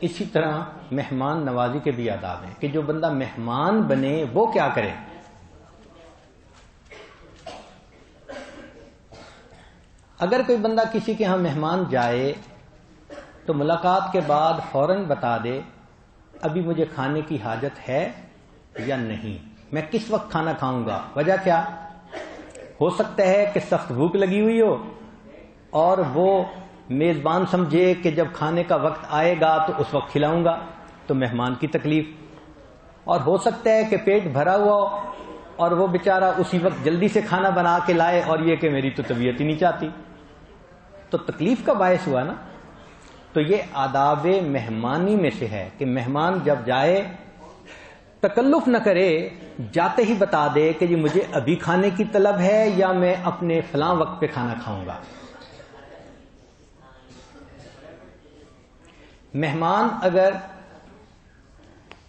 اسی طرح مہمان نوازی کے بھی آداب ہیں کہ جو بندہ مہمان بنے وہ کیا کرے. اگر کوئی بندہ کسی کے ہاں مہمان جائے تو ملاقات کے بعد فوراً بتا دے ابھی مجھے کھانے کی حاجت ہے یا نہیں، میں کس وقت کھانا کھاؤں گا. وجہ کیا ہو سکتا ہے کہ سخت بھوک لگی ہوئی ہو اور وہ میزبان سمجھے کہ جب کھانے کا وقت آئے گا تو اس وقت کھلاؤں گا، تو مہمان کی تکلیف. اور ہو سکتا ہے کہ پیٹ بھرا ہوا ہو اور وہ بیچارہ اسی وقت جلدی سے کھانا بنا کے لائے اور یہ کہ میری تو طبیعت ہی نہیں چاہتی، تو تکلیف کا باعث ہوا نا. تو یہ آداب مہمانی میں سے ہے کہ مہمان جب جائے تکلف نہ کرے، جاتے ہی بتا دے کہ جی مجھے ابھی کھانے کی طلب ہے یا میں اپنے فلاں وقت پہ کھانا کھاؤں گا. مہمان اگر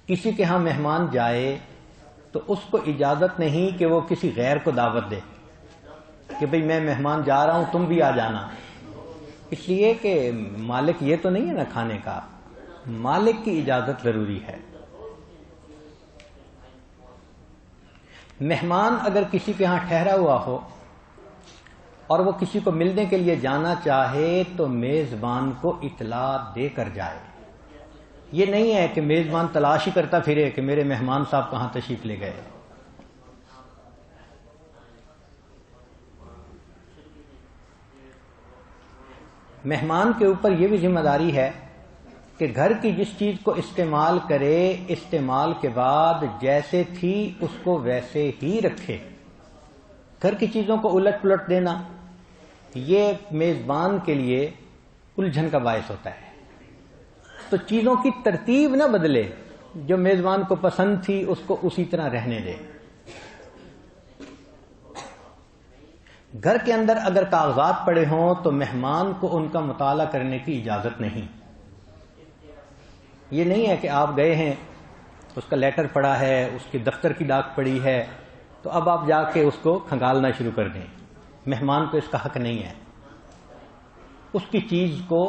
کسی کے ہاں مہمان جائے تو اس کو اجازت نہیں کہ وہ کسی غیر کو دعوت دے کہ بھئی میں مہمان جا رہا ہوں تم بھی آ جانا، اس لیے کہ مالک یہ تو نہیں ہے نا کھانے کا، مالک کی اجازت ضروری ہے. مہمان اگر کسی کے ہاں ٹھہرا ہوا ہو اور وہ کسی کو ملنے کے لیے جانا چاہے تو میزبان کو اطلاع دے کر جائے. یہ نہیں ہے کہ میزبان تلاش ہی کرتا پھرے کہ میرے مہمان صاحب کہاں تشریف لے گئے. مہمان کے اوپر یہ بھی ذمہ داری ہے کہ گھر کی جس چیز کو استعمال کرے استعمال کے بعد جیسے تھی اس کو ویسے ہی رکھے. گھر کی چیزوں کو الٹ پلٹ دینا یہ میزبان کے لیے الجھن کا باعث ہوتا ہے. تو چیزوں کی ترتیب نہ بدلے، جو میزبان کو پسند تھی اس کو اسی طرح رہنے دے. گھر کے اندر اگر کاغذات پڑے ہوں تو مہمان کو ان کا مطالعہ کرنے کی اجازت نہیں. یہ نہیں ہے کہ آپ گئے ہیں اس کا لیٹر پڑا ہے، اس کے دفتر کی ڈاک پڑی ہے تو اب آپ جا کے اس کو کھنگالنا شروع کر دیں. مہمان کو اس کا حق نہیں ہے، اس کی چیز کو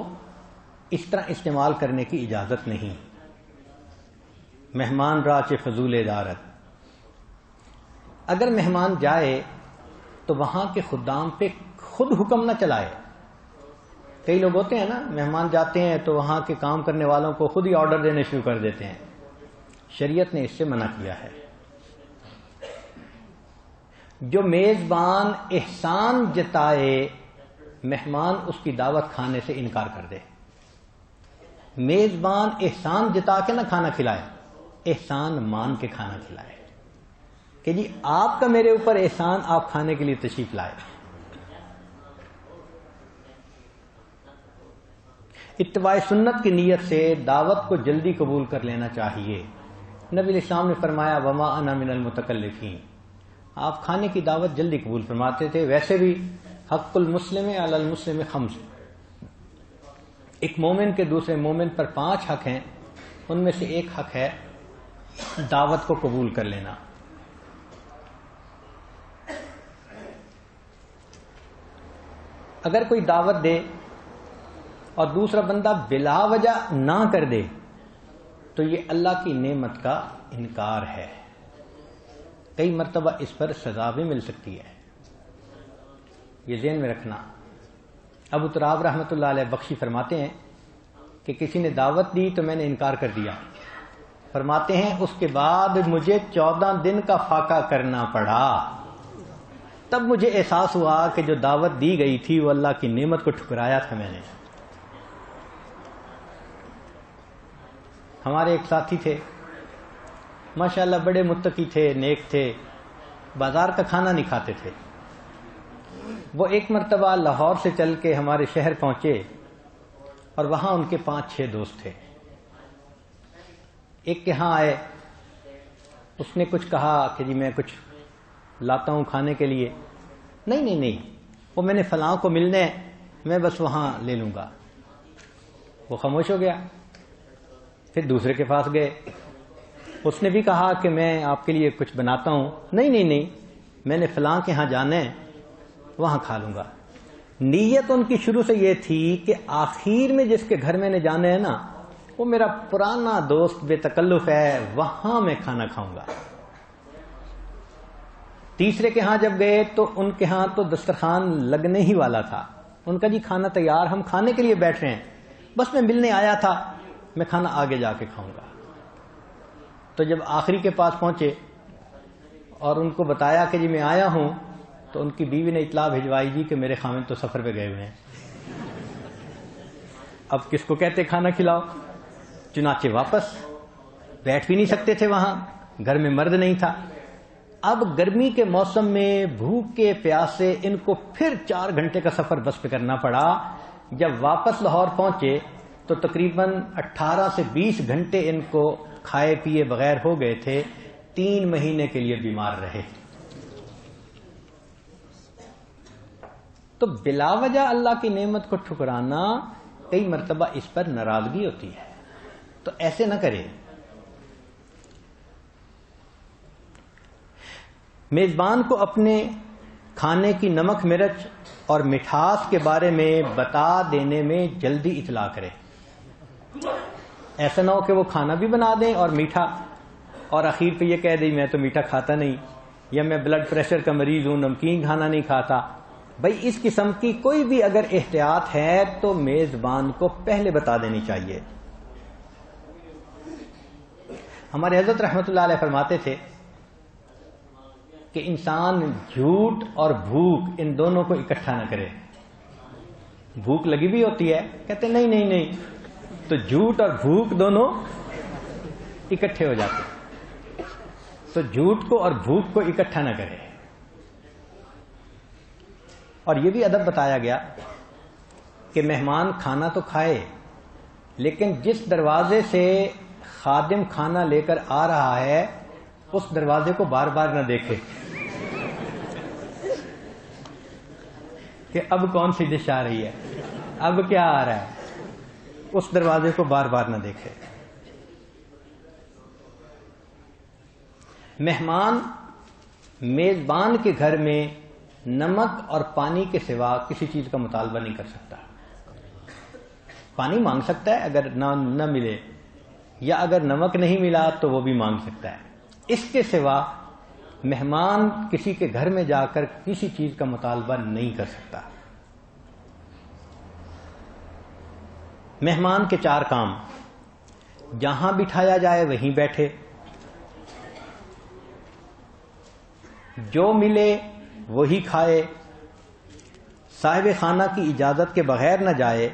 اس طرح استعمال کرنے کی اجازت نہیں. مہمان را چہ فضول دارد. اگر مہمان جائے تو وہاں کے خدام پہ خود حکم نہ چلائے. کئی لوگ ہوتے ہیں نا مہمان جاتے ہیں تو وہاں کے کام کرنے والوں کو خود ہی آرڈر دینے شروع کر دیتے ہیں. شریعت نے اس سے منع کیا ہے. جو میزبان احسان جتائے مہمان اس کی دعوت کھانے سے انکار کر دے. میزبان احسان جتا کے نہ کھانا کھلائے، احسان مان کے کھانا کھلائے. کہ جی آپ کا میرے اوپر احسان، آپ کھانے کے لیے تشریف لائے. اتباع سنت کی نیت سے دعوت کو جلدی قبول کر لینا چاہیے. نبی علیہ السلام نے فرمایا وما انا من المتکلفین، آپ کھانے کی دعوت جلدی قبول فرماتے تھے. ویسے بھی حق المسلم علی المسلم خمس، ایک مومن کے دوسرے مومن پر 5 حق ہیں، ان میں سے ایک حق ہے دعوت کو قبول کر لینا. اگر کوئی دعوت دے اور دوسرا بندہ بلا وجہ نہ کر دے تو یہ اللہ کی نعمت کا انکار ہے. کئی مرتبہ اس پر سزا بھی مل سکتی ہے، یہ ذہن میں رکھنا. ابو تراب رحمۃ اللہ علیہ بخشی فرماتے ہیں کہ کسی نے دعوت دی تو میں نے انکار کر دیا. فرماتے ہیں اس کے بعد مجھے 14 دن کا فاقہ کرنا پڑا، تب مجھے احساس ہوا کہ جو دعوت دی گئی تھی وہ اللہ کی نعمت کو ٹھکرایا تھا میں نے. ہمارے ایک ساتھی تھے، ماشاءاللہ بڑے متقی تھے، نیک تھے، بازار کا کھانا نہیں کھاتے تھے. وہ ایک مرتبہ لاہور سے چل کے ہمارے شہر پہنچے اور وہاں ان کے 5-6 دوست تھے. ایک کے ہاں آئے، اس نے کچھ کہا کہ جی میں کچھ لاتا ہوں کھانے کے لیے. نہیں وہ میں نے فلاں کو ملنے ہیں، میں بس وہاں لے لوں گا. وہ خاموش ہو گیا. پھر دوسرے کے پاس گئے، اس نے بھی کہا کہ میں آپ کے لیے کچھ بناتا ہوں. نہیں میں نے فلاں کے ہاں جانا ہے، وہاں کھا لوں گا. نیت ان کی شروع سے یہ تھی کہ آخر میں جس کے گھر میں نے جانا ہے نا وہ میرا پرانا دوست بے تکلف ہے، وہاں میں کھانا کھاؤں گا. تیسرے کے ہاں جب گئے تو ان کے ہاں تو دسترخوان لگنے ہی والا تھا. ان کا جی کھانا تیار، ہم کھانے کے لیے بیٹھ رہے ہیں، بس میں ملنے آیا تھا، میں کھانا آگے جا کے کھاؤں گا. تو جب آخری کے پاس پہنچے اور ان کو بتایا کہ جی میں آیا ہوں، تو ان کی بیوی نے اطلاع بھجوائی جی کہ میرے خاوند تو سفر پہ گئے ہوئے ہیں، اب کس کو کہتے کھانا کھلاؤ. چنانچہ واپس بیٹھ بھی نہیں سکتے تھے، وہاں گھر میں مرد نہیں تھا. اب گرمی کے موسم میں بھوک کے پیاسے ان کو پھر 4 گھنٹے کا سفر بس پہ کرنا پڑا. جب واپس لاہور پہنچے تو تقریباً 18 سے 20 گھنٹے ان کو کھائے پیے بغیر ہو گئے تھے. 3 مہینے کے لیے بیمار رہے. تو بلا وجہ اللہ کی نعمت کو ٹھکرانا، کئی مرتبہ اس پر ناراضگی ہوتی ہے، تو ایسے نہ کرے. میزبان کو اپنے کھانے کی نمک مرچ اور مٹھاس کے بارے میں بتا دینے میں جلدی اطلاع کرے. ایسا نہ ہو کہ وہ کھانا بھی بنا دیں اور میٹھا، اور اخیر پہ یہ کہہ دیں میں تو میٹھا کھاتا نہیں، یا میں بلڈ پریشر کا مریض ہوں، نمکین کھانا نہیں کھاتا. بھائی اس قسم کی کوئی بھی اگر احتیاط ہے تو میزبان کو پہلے بتا دینی چاہیے. ہمارے حضرت رحمۃ اللہ علیہ فرماتے تھے کہ انسان جھوٹ اور بھوک ان دونوں کو اکٹھا نہ کرے. بھوک لگی بھی ہوتی ہے، کہتے نہیں تو جھوٹ اور بھوک دونوں اکٹھے ہو جاتے. تو جھوٹ کو اور بھوک کو اکٹھا نہ کرے. اور یہ بھی ادب بتایا گیا کہ مہمان کھانا تو کھائے، لیکن جس دروازے سے خادم کھانا لے کر آ رہا ہے اس دروازے کو بار بار نہ دیکھے کہ اب کون سی ڈش آ رہی ہے، اب کیا آ رہا ہے. اس دروازے کو بار بار نہ دیکھے. مہمان میزبان کے گھر میں نمک اور پانی کے سوا کسی چیز کا مطالبہ نہیں کر سکتا. پانی مانگ سکتا ہے اگر نہ ملے، یا اگر نمک نہیں ملا تو وہ بھی مانگ سکتا ہے. اس کے سوا مہمان کسی کے گھر میں جا کر کسی چیز کا مطالبہ نہیں کر سکتا. مہمان کے 4 کام: جہاں بٹھایا جائے وہیں بیٹھے، جو ملے وہی کھائے، صاحب خانہ کی اجازت کے بغیر نہ جائے،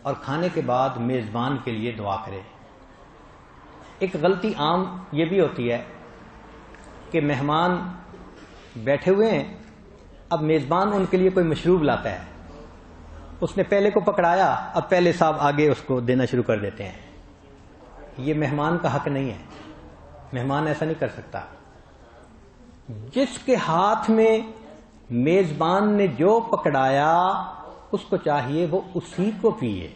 اور کھانے کے بعد میزبان کے لیے دعا کرے. ایک غلطی عام یہ بھی ہوتی ہے کہ مہمان بیٹھے ہوئے ہیں، اب میزبان ان کے لیے کوئی مشروب لاتا ہے، اس نے پہلے کو پکڑایا، اب پہلے صاحب آگے اس کو دینا شروع کر دیتے ہیں. یہ مہمان کا حق نہیں ہے، مہمان ایسا نہیں کر سکتا. جس کے ہاتھ میں میزبان نے جو پکڑایا اس کو چاہیے وہ اسی کو پیے.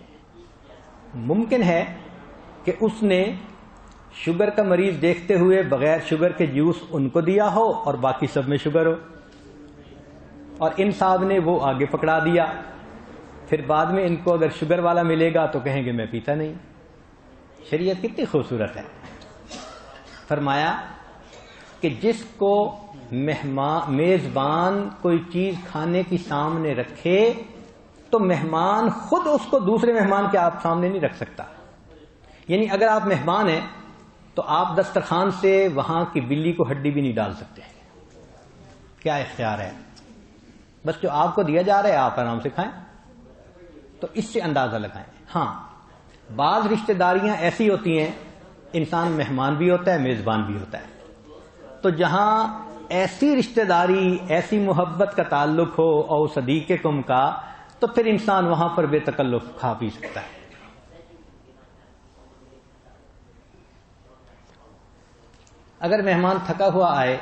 ممکن ہے کہ اس نے شوگر کا مریض دیکھتے ہوئے بغیر شوگر کے جوس ان کو دیا ہو اور باقی سب میں شوگر ہو، اور ان صاحب نے وہ آگے پکڑا دیا. پھر بعد میں ان کو اگر شوگر والا ملے گا تو کہیں گے میں پیتا نہیں. شریعت کتنی خوبصورت ہے. فرمایا کہ جس کو میزبان کوئی چیز کھانے کی سامنے رکھے تو مہمان خود اس کو دوسرے مہمان کے آپ سامنے نہیں رکھ سکتا. یعنی اگر آپ مہمان ہیں تو آپ دسترخوان سے وہاں کی بلی کو ہڈی بھی نہیں ڈال سکتے. کیا اختیار ہے؟ بس جو آپ کو دیا جا رہا ہے آپ آرام سے کھائیں. تو اس سے اندازہ لگائیں. ہاں، بعض رشتہ داریاں ایسی ہوتی ہیں انسان مہمان بھی ہوتا ہے میزبان بھی ہوتا ہے. تو جہاں ایسی رشتہ داری، ایسی محبت کا تعلق ہو اور صدیقکم کا، تو پھر انسان وہاں پر بے تکلف کھا پی سکتا ہے. اگر مہمان تھکا ہوا آئے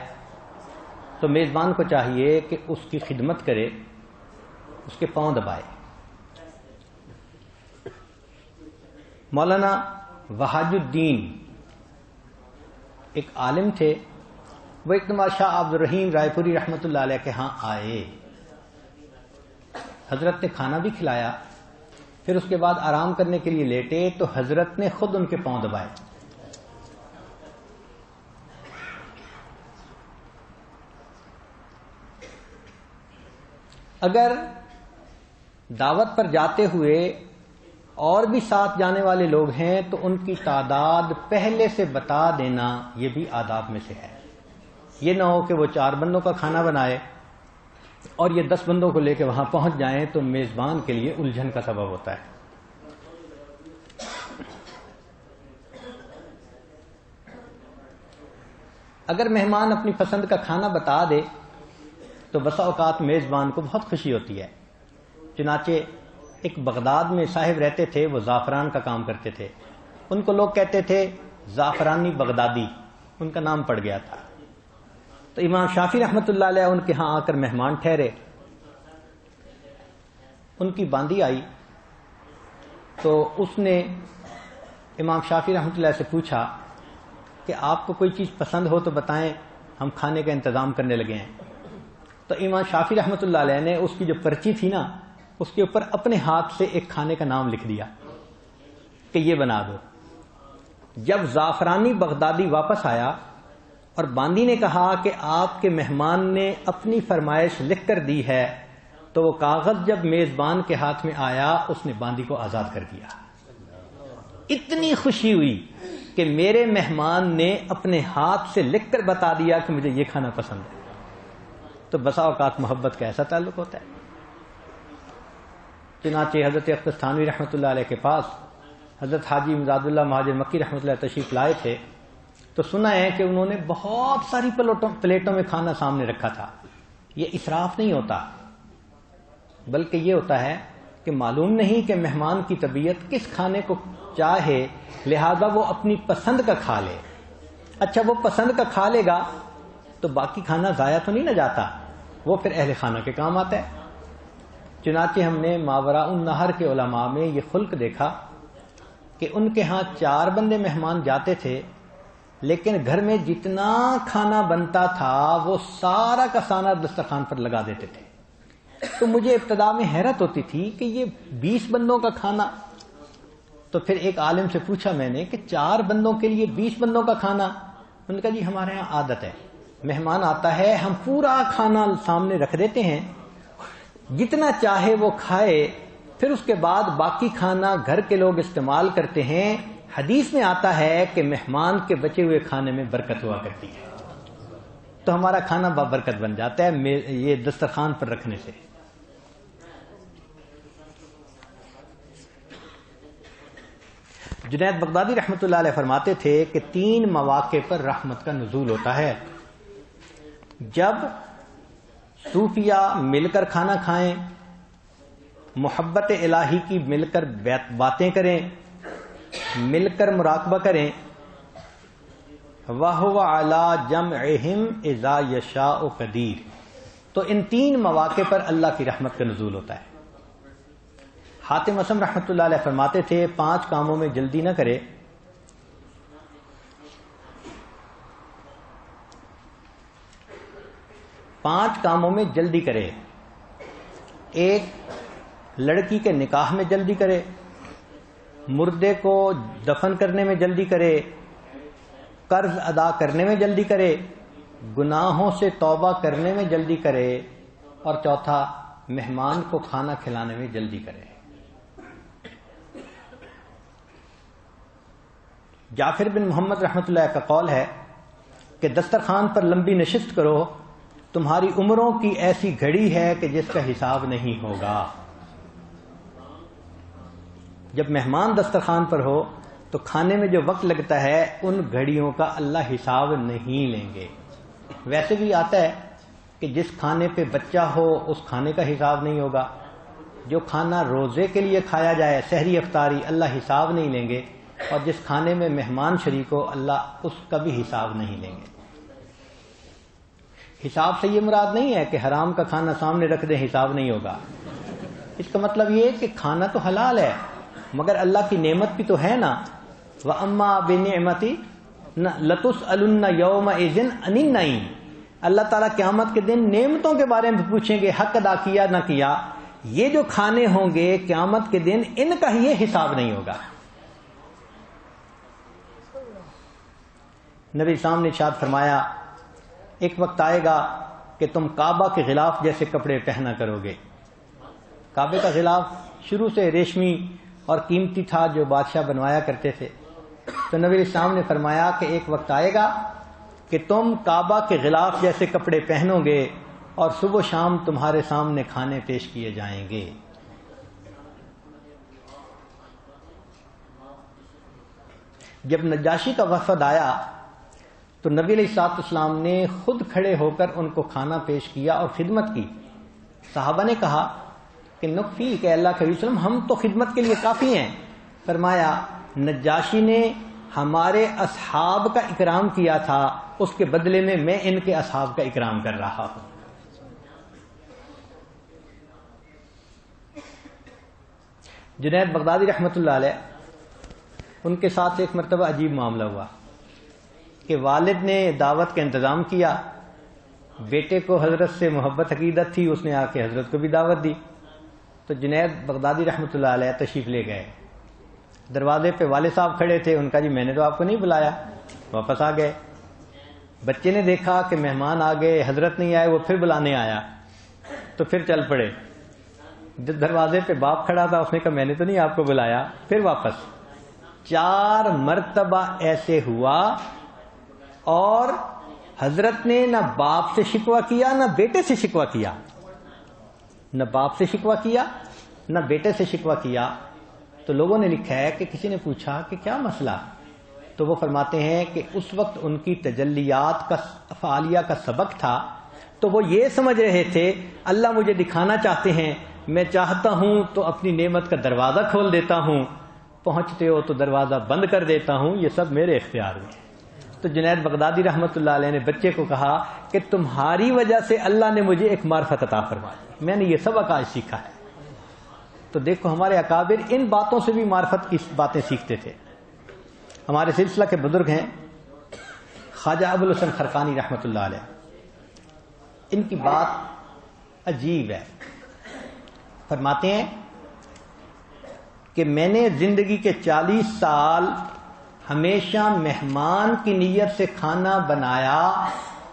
تو میزبان کو چاہیے کہ اس کی خدمت کرے، اس کے پاؤں دبائے. مولانا وحاج الدین ایک عالم تھے، وہ ایک دفعہ شاہ عبد الرحیم رائے پوری رحمۃ اللہ علیہ کے ہاں آئے. حضرت نے کھانا بھی کھلایا، پھر اس کے بعد آرام کرنے کے لیے لیٹے تو حضرت نے خود ان کے پاؤں دبائے. اگر دعوت پر جاتے ہوئے اور بھی ساتھ جانے والے لوگ ہیں تو ان کی تعداد پہلے سے بتا دینا یہ بھی آداب میں سے ہے. یہ نہ ہو کہ وہ 4 بندوں کا کھانا بنائے اور یہ 10 بندوں کو لے کے وہاں پہنچ جائیں تو میزبان کے لیے الجھن کا سبب ہوتا ہے. اگر مہمان اپنی پسند کا کھانا بتا دے تو بسا اوقات میزبان کو بہت خوشی ہوتی ہے. چنانچہ ایک بغداد میں صاحب رہتے تھے، وہ زعفران کا کام کرتے تھے. ان کو لوگ کہتے تھے زعفرانی بغدادی، ان کا نام پڑ گیا تھا. تو امام شافعی رحمۃ اللہ علیہ ان کے ہاں آ کر مہمان ٹھہرے. ان کی باندی آئی تو اس نے امام شافعی رحمۃ اللہ سے پوچھا کہ آپ کو کوئی چیز پسند ہو تو بتائیں، ہم کھانے کا انتظام کرنے لگے ہیں. تو امام شافعی رحمۃ اللہ علیہ نے اس کی جو پرچی تھی نا، اس کے اوپر اپنے ہاتھ سے ایک کھانے کا نام لکھ دیا کہ یہ بنا دو. جب زعفرانی بغدادی واپس آیا اور باندی نے کہا کہ آپ کے مہمان نے اپنی فرمائش لکھ کر دی ہے، تو وہ کاغذ جب میزبان کے ہاتھ میں آیا اس نے باندی کو آزاد کر دیا. اتنی خوشی ہوئی کہ میرے مہمان نے اپنے ہاتھ سے لکھ کر بتا دیا کہ مجھے یہ کھانا پسند ہے. تو بسا اوقات محبت کا ایسا تعلق ہوتا ہے. چنانچہ حضرت اقدس تھانوی رحمۃ اللہ علیہ کے پاس حضرت حاجی امداد اللہ مہاجر مکی رحمۃ اللہ تشریف لائے تھے تو سنا ہے کہ انہوں نے بہت ساری پلیٹوں میں کھانا سامنے رکھا تھا. یہ اسراف نہیں ہوتا، بلکہ یہ ہوتا ہے کہ معلوم نہیں کہ مہمان کی طبیعت کس کھانے کو چاہے، لہذا وہ اپنی پسند کا کھا لے. اچھا، وہ پسند کا کھا لے گا تو باقی کھانا ضائع تو نہیں نہ جاتا، وہ پھر اہل خانہ کے کام آتا ہے. چنانچہ ہم نے ماوراء النہر کے علماء میں یہ خلق دیکھا کہ ان کے ہاں 4 بندے مہمان جاتے تھے، لیکن گھر میں جتنا کھانا بنتا تھا وہ سارا کا سارا دسترخوان پر لگا دیتے تھے. تو مجھے ابتدا میں حیرت ہوتی تھی کہ یہ 20 بندوں کا کھانا. تو پھر ایک عالم سے پوچھا میں نے کہ 4 بندوں کے لیے 20 بندوں کا کھانا؟ انہوں نے کہا جی ہمارے یہاں عادت ہے، مہمان آتا ہے ہم پورا کھانا سامنے رکھ دیتے ہیں، جتنا چاہے وہ کھائے، پھر اس کے بعد باقی کھانا گھر کے لوگ استعمال کرتے ہیں. حدیث میں آتا ہے کہ مہمان کے بچے ہوئے کھانے میں برکت ہوا کرتی ہے. تو ہمارا کھانا بابرکت بن جاتا ہے یہ دسترخوان پر رکھنے سے. جنید بغدادی رحمۃ اللہ علیہ فرماتے تھے کہ 3 مواقع پر رحمت کا نزول ہوتا ہے. جب صوفیہ مل کر کھانا کھائیں، محبت الہی کی مل کر باتیں کریں، مل کر مراقبہ کریں، وَهُوَ عَلَى جَمْعِهِمْ إِذَا يَشَاءُ قَدِيرٌ، تو ان تین مواقع پر اللہ کی رحمت کا نزول ہوتا ہے۔ حاتم اسم رحمۃ اللہ علیہ فرماتے تھے 5 کاموں میں جلدی نہ کرے، 5 کاموں میں جلدی کرے۔ ایک، لڑکی کے نکاح میں جلدی کرے، مردے کو دفن کرنے میں جلدی کرے، قرض ادا کرنے میں جلدی کرے، گناہوں سے توبہ کرنے میں جلدی کرے، اور چوتھا، مہمان کو کھانا کھلانے میں جلدی کرے۔ جعفر بن محمد رحمۃ اللہ کا قول ہے کہ دسترخوان پر لمبی نشست کرو، تمہاری عمروں کی ایسی گھڑی ہے کہ جس کا حساب نہیں ہوگا۔ جب مہمان دسترخوان پر ہو تو کھانے میں جو وقت لگتا ہے ان گھڑیوں کا اللہ حساب نہیں لیں گے۔ ویسے بھی آتا ہے کہ جس کھانے پہ بچہ ہو اس کھانے کا حساب نہیں ہوگا، جو کھانا روزے کے لیے کھایا جائے سحری افطاری، اللہ حساب نہیں لیں گے، اور جس کھانے میں مہمان شریک ہو اللہ اس کا بھی حساب نہیں لیں گے۔ حساب سے یہ مراد نہیں ہے کہ حرام کا کھانا سامنے رکھ دیں حساب نہیں ہوگا، اس کا مطلب یہ کہ کھانا تو حلال ہے مگر اللہ کی نعمت بھی تو ہے نا۔ وَأَمَّا بِنِعْمَتِ لَتُسْأَلُنَّ يَوْمَئِذٍ عَنِ النَّعِيمِ، اللہ تعالیٰ قیامت کے دن نعمتوں کے بارے میں پوچھیں گے، حق ادا کیا نہ کیا۔ یہ جو کھانے ہوں گے قیامت کے دن ان کا ہی حساب نہیں ہوگا۔ نبی اسلام نے ارشاد فرمایا ایک وقت آئے گا کہ تم کعبہ کے غلاف جیسے کپڑے پہنا کرو گے۔ کعبے کا غلاف شروع سے ریشمی اور قیمتی تھا جو بادشاہ بنوایا کرتے تھے، تو نبی اسلام نے فرمایا کہ ایک وقت آئے گا کہ تم کعبہ کے غلاف جیسے کپڑے پہنو گے اور صبح و شام تمہارے سامنے کھانے پیش کیے جائیں گے۔ جب نجاشی کا وفد آیا تو نبی علیہ الصلوۃ والسلام نے خود کھڑے ہو کر ان کو کھانا پیش کیا اور خدمت کی۔ صحابہ نے کہا کہ نکفی کہ اللہ کے وسلم ہم تو خدمت کے لیے کافی ہیں۔ فرمایا نجاشی نے ہمارے اصحاب کا اکرام کیا تھا، اس کے بدلے میں میں ان کے اصحاب کا اکرام کر رہا ہوں۔ جنید بغدادی رحمۃ اللہ علیہ، ان کے ساتھ ایک مرتبہ عجیب معاملہ ہوا کہ والد نے دعوت کا انتظام کیا، بیٹے کو حضرت سے محبت عقیدت تھی، اس نے آ کے حضرت کو بھی دعوت دی، تو جنید بغدادی رحمۃ اللہ علیہ تشریف لے گئے۔ دروازے پہ والد صاحب کھڑے تھے، ان کا جی میں نے تو آپ کو نہیں بلایا، واپس آ گئے۔ بچے نے دیکھا کہ مہمان آ گئے، حضرت نہیں آئے، وہ پھر بلانے آیا تو پھر چل پڑے۔ جب دروازے پہ باپ کھڑا تھا اس نے کہا میں نے تو نہیں آپ کو بلایا، پھر واپس۔ 4 مرتبہ ایسے ہوا اور حضرت نے نہ باپ سے شکوہ کیا نہ بیٹے سے شکوہ کیا، نہ باپ سے شکوہ کیا نہ بیٹے سے شکوہ کیا۔ تو لوگوں نے لکھا ہے کہ کسی نے پوچھا کہ کیا مسئلہ، تو وہ فرماتے ہیں کہ اس وقت ان کی تجلیات کا فعالیہ کا سبق تھا، تو وہ یہ سمجھ رہے تھے اللہ مجھے دکھانا چاہتے ہیں، میں چاہتا ہوں تو اپنی نعمت کا دروازہ کھول دیتا ہوں، پہنچتے ہو تو دروازہ بند کر دیتا ہوں، یہ سب میرے اختیار میں۔ تو جنید بغدادی رحمۃ اللہ علیہ نے بچے کو کہا کہ تمہاری وجہ سے اللہ نے مجھے ایک معرفت عطا فرمائی، میں نے یہ سبق آج سیکھا ہے۔ تو دیکھو ہمارے اکابر ان باتوں سے بھی معرفت کی باتیں سیکھتے تھے۔ ہمارے سلسلہ کے بزرگ ہیں خواجہ ابوالحسن خرقانی رحمۃ اللہ علیہ، ان کی بات عجیب ہے۔ فرماتے ہیں کہ میں نے زندگی کے 40 سال ہمیشہ مہمان کی نیت سے کھانا بنایا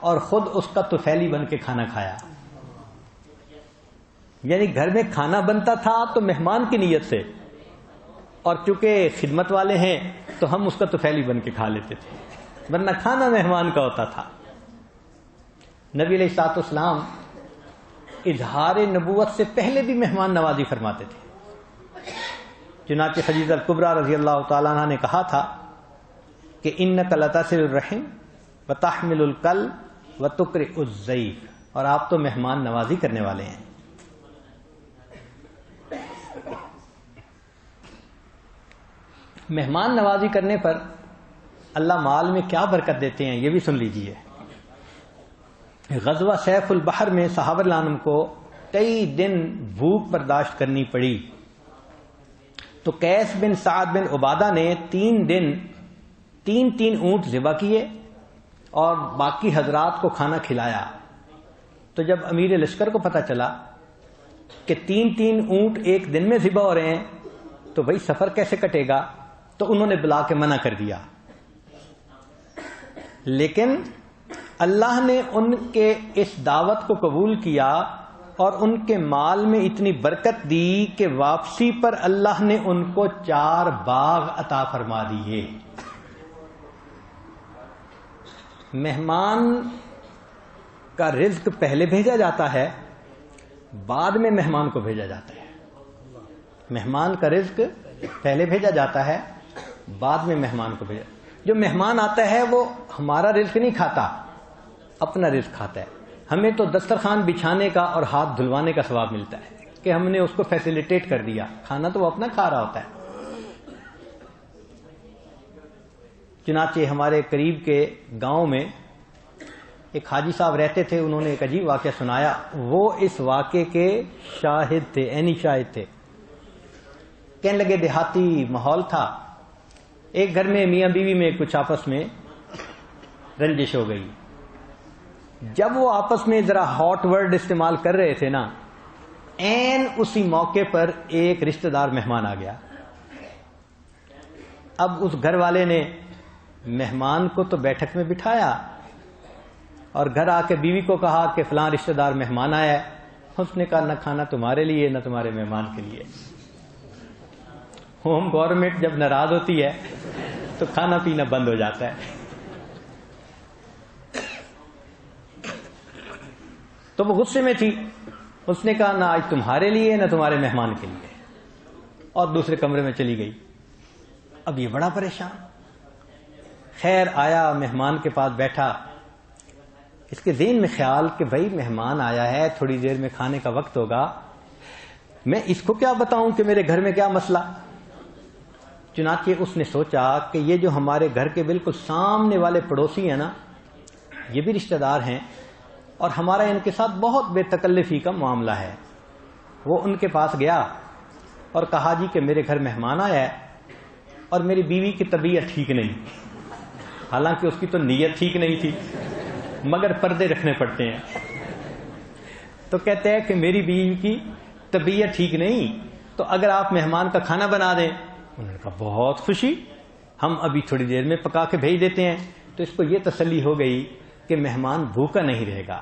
اور خود اس کا طفیلی بن کے کھانا کھایا۔ یعنی گھر میں کھانا بنتا تھا تو مہمان کی نیت سے، اور چونکہ خدمت والے ہیں تو ہم اس کا طفیلی بن کے کھا لیتے تھے، ورنہ کھانا مہمان کا ہوتا تھا۔ نبی علیہ الصلوۃ والسلام اظہار نبوت سے پہلے بھی مہمان نوازی فرماتے تھے۔ چنانچہ خدیجہ الکبریٰ رضی اللہ تعالیٰ عنہ نے کہا تھا کہ انک لتصل الرحم وتحمل الکل وَتُقْرِئُ الضَّيْفَ، اور آپ تو مہمان نوازی کرنے والے ہیں۔ مہمان نوازی کرنے پر اللہ مال میں کیا برکت دیتے ہیں یہ بھی سن لیجئے۔ غزوہ سیف البحر میں صحابہ رضوان کو کئی دن بھوک برداشت کرنی پڑی، تو قیس بن سعد بن عبادہ نے 3 دن 3 اونٹ ذبح کیے اور باقی حضرات کو کھانا کھلایا۔ تو جب امیر لشکر کو پتہ چلا کہ 3 اونٹ ایک دن میں ذبح ہو رہے ہیں تو بھائی سفر کیسے کٹے گا، تو انہوں نے بلا کے منع کر دیا۔ لیکن اللہ نے ان کے اس دعوت کو قبول کیا اور ان کے مال میں اتنی برکت دی کہ واپسی پر اللہ نے ان کو 4 باغ عطا فرما دیے۔ مہمان کا رزق پہلے بھیجا جاتا ہے، بعد میں مہمان کو بھیجا جاتا ہے۔ مہمان کا رزق پہلے بھیجا جاتا ہے، بعد میں مہمان کو بھیجا۔ جو مہمان آتا ہے وہ ہمارا رزق نہیں کھاتا، اپنا رزق کھاتا ہے۔ ہمیں تو دسترخوان بچھانے کا اور ہاتھ دھلوانے کا ثواب ملتا ہے کہ ہم نے اس کو فیسیلیٹیٹ کر دیا، کھانا تو وہ اپنا کھا رہا ہوتا ہے۔ چنانچہ ہمارے قریب کے گاؤں میں ایک حاجی صاحب رہتے تھے، انہوں نے ایک عجیب واقعہ سنایا، وہ اس واقعے کے شاہد تھے، عینی شاہد تھے۔ کہنے لگے دیہاتی ماحول تھا، ایک گھر میں میاں بیوی میں کچھ آپس میں رنجش ہو گئی۔ جب وہ آپس میں ذرا ہاٹ ورڈ استعمال کر رہے تھے نا، عین اسی موقع پر ایک رشتہ دار مہمان آ گیا۔ اب اس گھر والے نے مہمان کو تو بیٹھک میں بٹھایا اور گھر آ کے بیوی کو کہا کہ فلاں رشتہ دار مہمان آیا ہے۔ اس نے کہا نہ کھانا تمہارے لیے نہ تمہارے مہمان کے لیے۔ ہوم گورنمنٹ جب ناراض ہوتی ہے تو کھانا پینا بند ہو جاتا ہے۔ تو وہ غصے میں تھی، اس نے کہا نہ آج تمہارے لیے نہ تمہارے مہمان کے لیے، اور دوسرے کمرے میں چلی گئی۔ اب یہ بڑا پریشان، خیر آیا مہمان کے پاس بیٹھا، اس کے ذہن میں خیال کہ بھائی مہمان آیا ہے، تھوڑی دیر میں کھانے کا وقت ہوگا، میں اس کو کیا بتاؤں کہ میرے گھر میں کیا مسئلہ۔ چنانچہ اس نے سوچا کہ یہ جو ہمارے گھر کے بالکل سامنے والے پڑوسی ہیں نا، یہ بھی رشتہ دار ہیں اور ہمارا ان کے ساتھ بہت بے تکلفی کا معاملہ ہے۔ وہ ان کے پاس گیا اور کہا جی کہ میرے گھر مہمان آیا ہے اور میری بیوی کی طبیعت ٹھیک نہیں، حالانکہ اس کی تو نیت ٹھیک نہیں تھی مگر پردے رکھنے پڑتے ہیں۔ تو کہتے ہیں کہ میری بیوی کی طبیعت ٹھیک نہیں، تو اگر آپ مہمان کا کھانا بنا دیں۔ انہوں نے کہا بہت خوشی، ہم ابھی تھوڑی دیر میں پکا کے بھیج دیتے ہیں۔ تو اس کو یہ تسلی ہو گئی کہ مہمان بھوکا نہیں رہے گا۔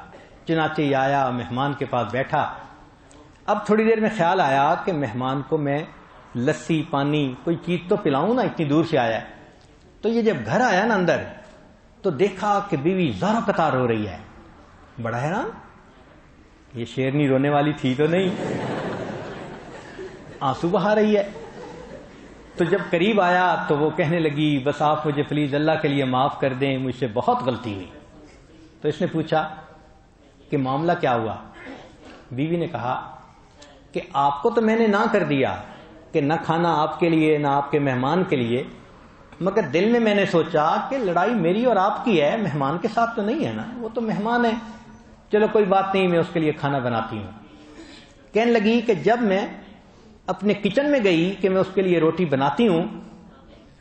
چنانچہ یہ آیا مہمان کے پاس بیٹھا۔ اب تھوڑی دیر میں خیال آیا کہ مہمان کو میں لسی پانی کوئی چیز تو پلاؤں نا، اتنی دور سے آیا ہے۔ تو یہ جب گھر آیا نا اندر تو دیکھا کہ بیوی زاروں قطار رو رہی ہے۔ بڑا حیران، یہ شیرنی رونے والی تھی تو نہیں، آنسو بہا رہی ہے۔ تو جب قریب آیا تو وہ کہنے لگی بس آپ مجھے پلیز اللہ کے لیے معاف کر دیں، مجھ سے بہت غلطی ہوئی۔ تو اس نے پوچھا کہ معاملہ کیا ہوا؟ بیوی نے کہا کہ آپ کو تو میں نے نہ کر دیا کہ نہ کھانا آپ کے لیے نہ آپ کے مہمان کے لیے، مگر دل میں نے سوچا کہ لڑائی میری اور آپ کی ہے، مہمان کے ساتھ تو نہیں ہے نا، وہ تو مہمان ہے، چلو کوئی بات نہیں، میں اس کے لیے کھانا بناتی ہوں۔ کہنے لگی کہ جب میں اپنے کچن میں گئی کہ میں اس کے لیے روٹی بناتی ہوں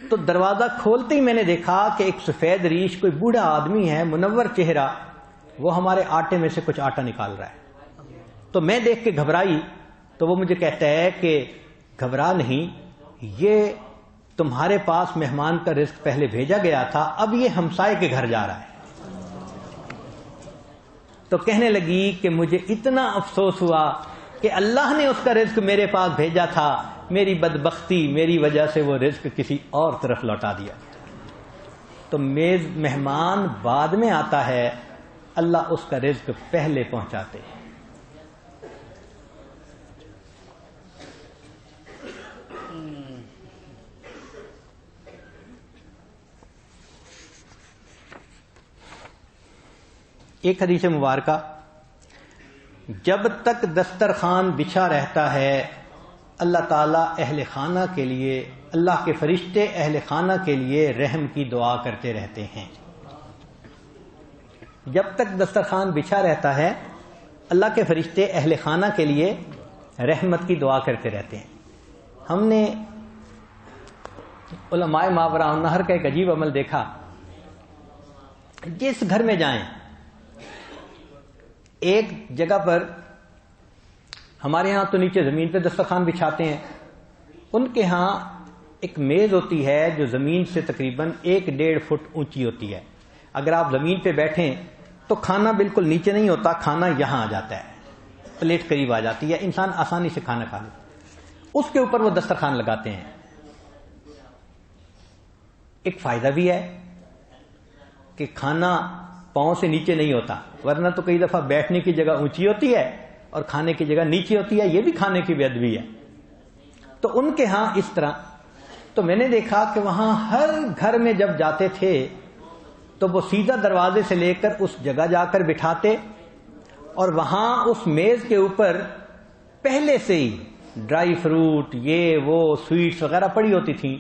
تو دروازہ کھولتے ہی میں نے دیکھا کہ ایک سفید ریش کوئی بوڑھا آدمی ہے، منور چہرہ، وہ ہمارے آٹے میں سے کچھ آٹا نکال رہا ہے۔ تو میں دیکھ کے گھبرائی، تو وہ مجھے کہتا ہے کہ گھبرا نہیں، یہ تمہارے پاس مہمان کا رزق پہلے بھیجا گیا تھا، اب یہ ہمسائے کے گھر جا رہا ہے۔ تو کہنے لگی کہ مجھے اتنا افسوس ہوا کہ اللہ نے اس کا رزق میرے پاس بھیجا تھا، میری بدبختی میری وجہ سے وہ رزق کسی اور طرف لوٹا دیا۔ تو میز مہمان بعد میں آتا ہے، اللہ اس کا رزق پہلے پہنچاتے ہیں۔ ایک حدیث مبارکہ، جب تک دسترخوان بچھا رہتا ہے اللہ تعالیٰ اہل خانہ کے لیے، اللہ کے فرشتے اہل خانہ کے لیے رحم کی دعا کرتے رہتے ہیں۔ جب تک دسترخوان بچھا رہتا ہے اللہ کے فرشتے اہل خانہ کے لیے رحمت کی دعا کرتے رہتے ہیں۔ ہم نے علماء ماوراء النہر کا ایک عجیب عمل دیکھا، جس گھر میں جائیں ایک جگہ پر، ہمارے ہاں تو نیچے زمین پہ دسترخوان بچھاتے ہیں، ان کے ہاں ایک میز ہوتی ہے جو زمین سے تقریباً 1-1.5 فٹ اونچی ہوتی ہے۔ اگر آپ زمین پہ بیٹھیں تو کھانا بالکل نیچے نہیں ہوتا، کھانا یہاں آ جاتا ہے، پلیٹ قریب آ جاتی ہے، انسان آسانی سے کھانا کھا لیتا ہے۔ اس کے اوپر وہ دسترخوان لگاتے ہیں۔ ایک فائدہ بھی ہے کہ کھانا پاؤں سے نیچے نہیں ہوتا، ورنہ تو کئی دفعہ بیٹھنے کی جگہ اونچی ہوتی ہے اور کھانے کی جگہ نیچے ہوتی ہے، یہ بھی کھانے کی بے ادبی ہے۔ تو ان کے ہاں اس طرح، تو میں نے دیکھا کہ وہاں ہر گھر میں جب جاتے تھے تو وہ سیدھا دروازے سے لے کر اس جگہ جا کر بٹھاتے، اور وہاں اس میز کے اوپر پہلے سے ہی ڈرائی فروٹ، یہ وہ سویٹس وغیرہ پڑی ہوتی تھیں،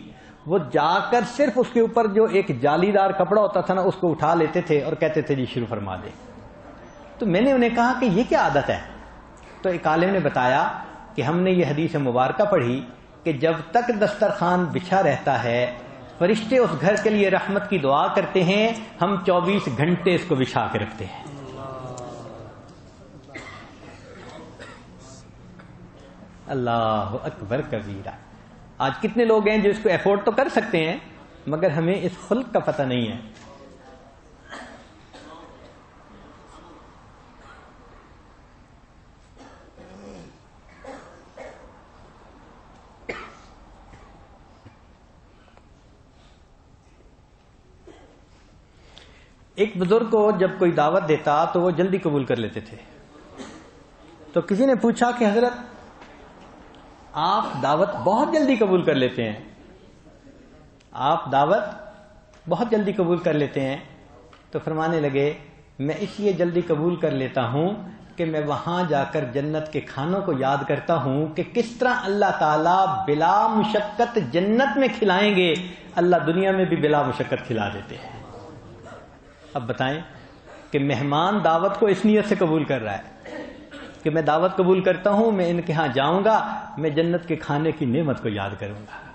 وہ جا کر صرف اس کے اوپر جو ایک جالی دار کپڑا ہوتا تھا نا، اس کو اٹھا لیتے تھے اور کہتے تھے جی شروع فرما دیں۔ تو میں نے انہیں کہا کہ یہ کیا عادت ہے؟ تو ایک عالم نے بتایا کہ ہم نے یہ حدیث مبارکہ پڑھی کہ جب تک دسترخوان بچھا رہتا ہے فرشتے اس گھر کے لیے رحمت کی دعا کرتے ہیں، ہم 24 گھنٹے اس کو بچھا کے رکھتے ہیں۔ اللہ اکبر کبیرہ۔ آج کتنے لوگ ہیں جو اس کو افورڈ تو کر سکتے ہیں، مگر ہمیں اس خلق کا پتہ نہیں ہے۔ ایک بزرگ کو جب کوئی دعوت دیتا تو وہ جلدی قبول کر لیتے تھے۔ تو کسی نے پوچھا کہ حضرت آپ دعوت بہت جلدی قبول کر لیتے ہیں، آپ دعوت بہت جلدی قبول کر لیتے ہیں؟ تو فرمانے لگے میں اس لیے جلدی قبول کر لیتا ہوں کہ میں وہاں جا کر جنت کے کھانوں کو یاد کرتا ہوں کہ کس طرح اللہ تعالیٰ بلا مشقت جنت میں کھلائیں گے، اللہ دنیا میں بھی بلا مشقت کھلا دیتے ہیں۔ اب بتائیں کہ مہمان دعوت کو اس نیت سے قبول کر رہا ہے کہ میں دعوت قبول کرتا ہوں، میں ان کے ہاں جاؤں گا، میں جنت کے کھانے کی نعمت کو یاد کروں گا۔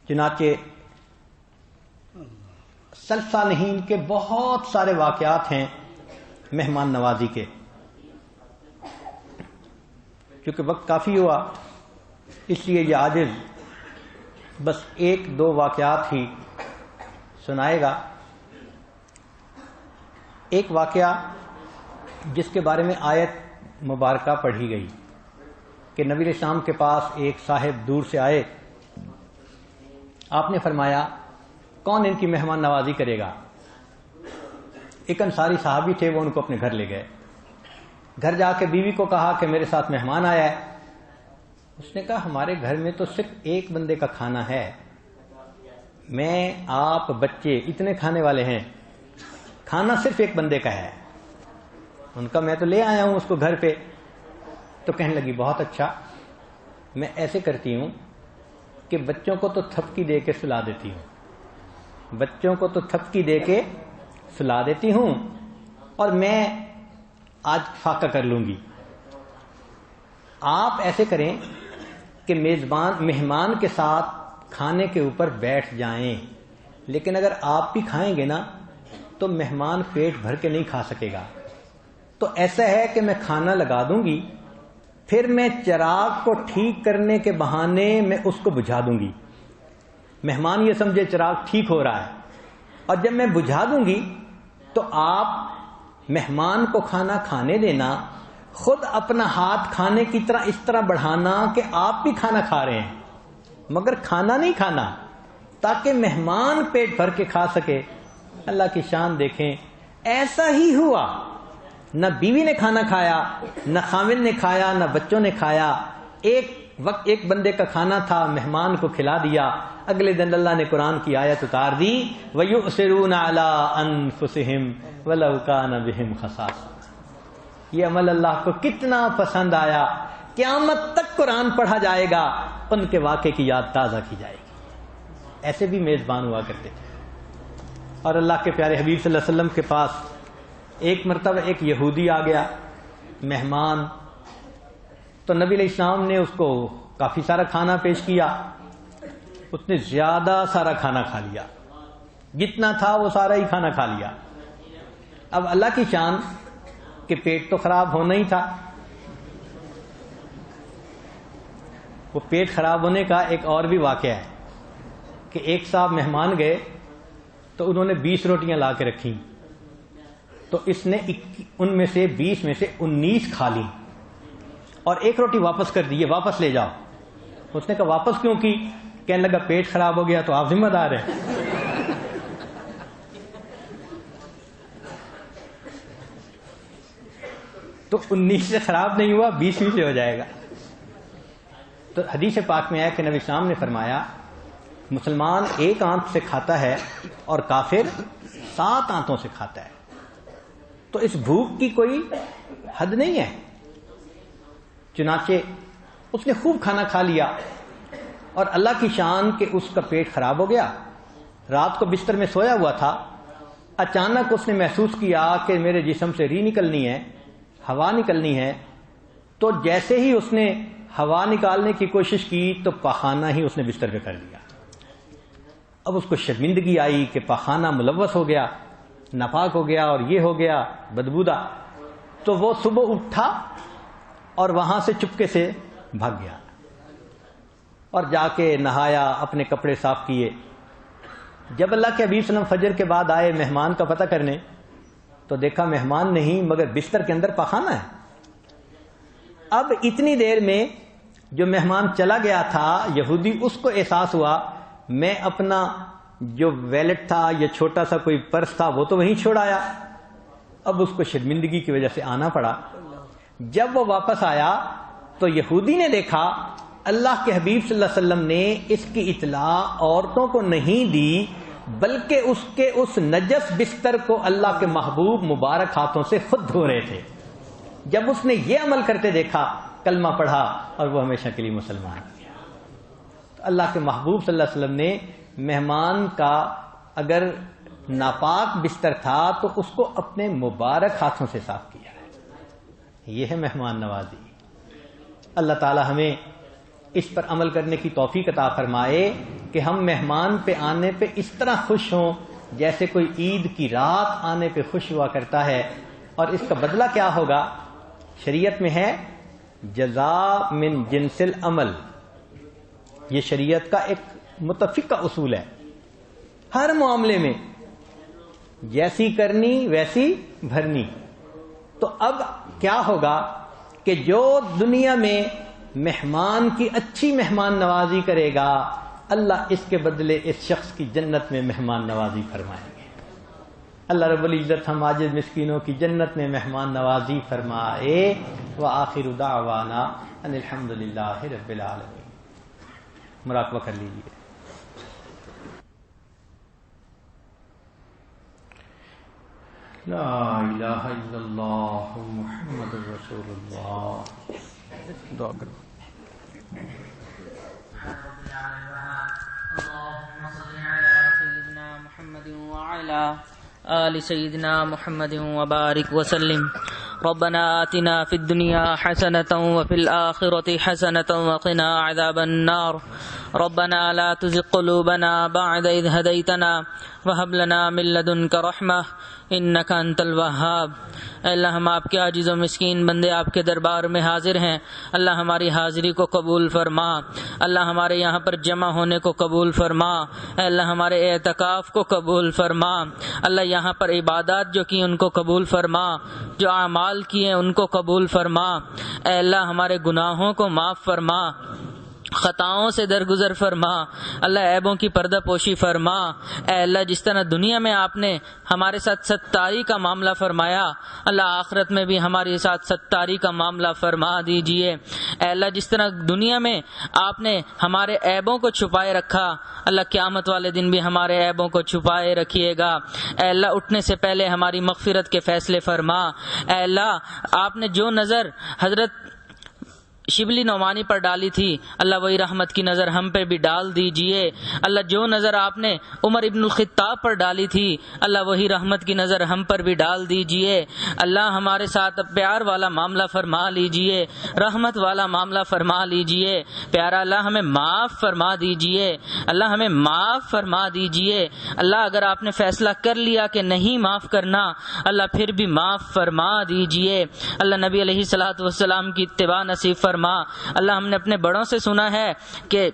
چنانچہ سلف صالحین کے بہت سارے واقعات ہیں مہمان نوازی کے۔ کیونکہ وقت کافی ہوا اس لیے یہ عاجز بس 1-2 واقعات ہی سنائے گا۔ ایک واقعہ جس کے بارے میں آیت مبارکہ پڑھی گئی کہ نبی علیہ السلام کے پاس ایک صاحب دور سے آئے، آپ نے فرمایا کون ان کی مہمان نوازی کرے گا؟ ایک انصاری صحابی تھے، وہ ان کو اپنے گھر لے گئے۔ گھر جا کے بیوی کو کہا کہ میرے ساتھ مہمان آیا ہے۔ اس نے کہا ہمارے گھر میں تو صرف ایک بندے کا کھانا ہے، میں آپ بچے اتنے کھانے والے ہیں، کھانا صرف ایک بندے کا ہے۔ ان کا میں تو لے آیا ہوں اس کو گھر پہ۔ تو کہنے لگی بہت اچھا، میں ایسے کرتی ہوں کہ بچوں کو تو تھپکی دے کے سلا دیتی ہوں، بچوں کو تو تھپکی دے کے سلا دیتی ہوں، اور میں آج فاقہ کر لوں گی۔ آپ ایسے کریں کہ مہمان کے ساتھ کھانے کے اوپر بیٹھ جائیں، لیکن اگر آپ بھی کھائیں گے نا تو مہمان پیٹ بھر کے نہیں کھا سکے گا۔ تو ایسا ہے کہ میں کھانا لگا دوں گی، پھر میں چراغ کو ٹھیک کرنے کے بہانے میں اس کو بجھا دوں گی، مہمان یہ سمجھے چراغ ٹھیک ہو رہا ہے، اور جب میں بجھا دوں گی تو آپ مہمان کو کھانا کھانے دینا، خود اپنا ہاتھ کھانے کی طرح اس طرح بڑھانا کہ آپ بھی کھانا کھا رہے ہیں، مگر کھانا نہیں کھانا، تاکہ مہمان پیٹ بھر کے کھا سکے۔ اللہ کی شان دیکھیں، ایسا ہی ہوا، نہ بیوی نے کھانا کھایا، نہ خاوند نے کھایا، نہ بچوں نے کھایا۔ ایک وقت ایک بندے کا کھانا تھا، مہمان کو کھلا دیا، اگلے دن اللہ نے قرآن کی آیت اتار دی وَيُؤْثِرُونَ عَلَىٰ أَنفُسِهِمْ وَلَوْ كَانَ بِهِمْ خَصَاصَةٌ۔ یہ عمل اللہ کو کتنا پسند آیا، قیامت تک قرآن پڑھا جائے گا، ان کے واقعے کی یاد تازہ کی جائے گی۔ ایسے بھی میزبان ہوا کرتے تھے۔ اور اللہ کے پیارے حبیب صلی اللہ علیہ وسلم کے پاس ایک مرتبہ ایک یہودی آ گیا مہمان، تو نبی علیہ السلام نے اس کو کافی سارا کھانا پیش کیا، اس نے زیادہ سارا کھانا کھا لیا، جتنا تھا وہ سارا ہی کھانا کھا لیا۔ اب اللہ کی شان کہ پیٹ تو خراب ہونا ہی تھا، وہ پیٹ خراب ہونے کا ایک اور بھی واقعہ ہے کہ ایک صاحب مہمان گئے تو انہوں نے 20 روٹیاں لا کے رکھیں، تو اس نے ان میں سے 20 میں سے 19 کھا لی اور ایک روٹی واپس کر دی، واپس لے جاؤ۔ اس نے کہا واپس کیوں کی؟ کہنے لگا پیٹ خراب ہو گیا تو آپ ذمہ دار ہیں۔ تو 19 سے خراب نہیں ہوا، 20 سے ہو جائے گا۔ تو حدیث پاک میں ہے کہ نبی اسلام نے فرمایا مسلمان ایک آنت سے کھاتا ہے اور کافر 7 آنتوں سے کھاتا ہے۔ تو اس بھوک کی کوئی حد نہیں ہے۔ چنانچہ اس نے خوب کھانا کھا لیا اور اللہ کی شان کہ اس کا پیٹ خراب ہو گیا، رات کو بستر میں سویا ہوا تھا، اچانک اس نے محسوس کیا کہ میرے جسم سے ری نکلنی ہے، ہوا نکلنی ہے، تو جیسے ہی اس نے ہوا نکالنے کی کوشش کی تو پاخانہ ہی اس نے بستر پہ کر دیا۔ اب اس کو شرمندگی آئی کہ پاخانہ ملوث ہو گیا، ناپاک ہو گیا اور یہ ہو گیا بدبودہ۔ تو وہ صبح اٹھا اور وہاں سے چپکے سے بھاگ گیا اور جا کے نہایا، اپنے کپڑے صاف کیے۔ جب اللہ کے حبیب صلی اللہ علیہ وسلم فجر کے بعد آئے مہمان کا پتہ کرنے تو دیکھا مہمان نہیں مگر بستر کے اندر پاخانہ ہے۔ اب اتنی دیر میں جو مہمان چلا گیا تھا یہودی، اس کو احساس ہوا میں اپنا جو ویلٹ تھا یا چھوٹا سا کوئی پرس تھا وہ تو وہیں چھوڑ آیا۔ اب اس کو شرمندگی کی وجہ سے آنا پڑا۔ جب وہ واپس آیا تو یہودی نے دیکھا اللہ کے حبیب صلی اللہ علیہ وسلم نے اس کی اطلاع عورتوں کو نہیں دی، بلکہ اس کے اس نجس بستر کو اللہ کے محبوب مبارک ہاتھوں سے خود دھو رہے تھے۔ جب اس نے یہ عمل کرتے دیکھا، کلمہ پڑھا اور وہ ہمیشہ کے لیے مسلمان ہو گیا۔ اللہ کے محبوب صلی اللہ علیہ وسلم نے مہمان کا اگر ناپاک بستر تھا تو اس کو اپنے مبارک ہاتھوں سے صاف کیا ہے۔ یہ ہے مہمان نوازی۔ اللہ تعالی ہمیں اس پر عمل کرنے کی توفیق عطا فرمائے کہ ہم مہمان پہ آنے پہ اس طرح خوش ہوں جیسے کوئی عید کی رات آنے پہ خوش ہوا کرتا ہے۔ اور اس کا بدلہ کیا ہوگا؟ شریعت میں ہے جزاء من جنس العمل، یہ شریعت کا ایک متفقہ اصول ہے۔ ہر معاملے میں جیسی کرنی ویسی بھرنی۔ تو اب کیا ہوگا کہ جو دنیا میں مہمان کی اچھی مہمان نوازی کرے گا، اللہ اس کے بدلے اس شخص کی جنت میں مہمان نوازی فرمائیں گے۔ اللہ رب العزت ہم عاجز مسکینوں کی جنت میں مہمان نوازی فرمائے۔ وآخر دعوانا ان الحمد للہ رب العالمین۔ مراقبہ کر لیجیے۔ لا الہ الا اللہ محمد رسول اللہ۔ دعا کرو۔ اللهم صل على سيدنا محمد وعلى آل سيدنا محمد وبارك وسلم۔ ربنا آتنا في الدنيا حسنة وفي الآخرة حسنة وقنا عذاب النار۔ ربنا لا تزغ قلوبنا بعد إذ هديتنا وهب لنا من لدنك رحمة إنك أنت الوهاب۔ اے اللہ ہم آپ کے عاجز و مسکین بندے آپ کے دربار میں حاضر ہیں۔ اللہ ہماری حاضری کو قبول فرما، اللہ ہمارے یہاں پر جمع ہونے کو قبول فرما، اے اللہ ہمارے اعتکاف کو قبول فرما، اللہ یہاں پر عبادات جو کی ان کو قبول فرما، جو اعمال کیے ان کو قبول فرما، اے اللہ ہمارے گناہوں کو معاف فرما، خطاؤں سے درگزر فرما، اللہ عیبوں کی پردہ پوشی فرما۔ اے اللہ جس طرح دنیا میں آپ نے ہمارے ساتھ ستاری کا معاملہ فرمایا، اللہ آخرت میں بھی ہمارے ساتھ ستاری کا معاملہ فرما دیجئے۔ اے اللہ جس طرح دنیا میں آپ نے ہمارے عیبوں کو چھپائے رکھا، اللہ قیامت والے دن بھی ہمارے عیبوں کو چھپائے رکھیے گا۔ اے اللہ اٹھنے سے پہلے ہماری مغفرت کے فیصلے فرما۔ اے اللہ آپ نے جو نظر حضرت شبلی نعمانی پر ڈالی تھی، اللہ وہی رحمت کی نظر ہم پہ بھی ڈال دیجئے۔ اللہ جو نظر آپ نے عمر ابن الخطاب پر ڈالی تھی، اللہ وہی رحمت کی نظر ہم پر بھی ڈال دیجئے۔ اللہ ہمارے ساتھ پیار والا معاملہ فرما لیجئے، رحمت والا معاملہ فرما لیجئے۔ پیارا اللہ ہمیں معاف فرما دیجئے، اللہ ہمیں معاف فرما دیجئے۔ اللہ اگر آپ نے فیصلہ کر لیا کہ نہیں معاف کرنا، اللہ پھر بھی معاف فرما دیجئے۔ اللہ نبی علیہ الصلوۃ والسلام کی اتباع نصیب فرما۔ اللہ ہم نے اپنے بڑوں سے سنا ہے کہ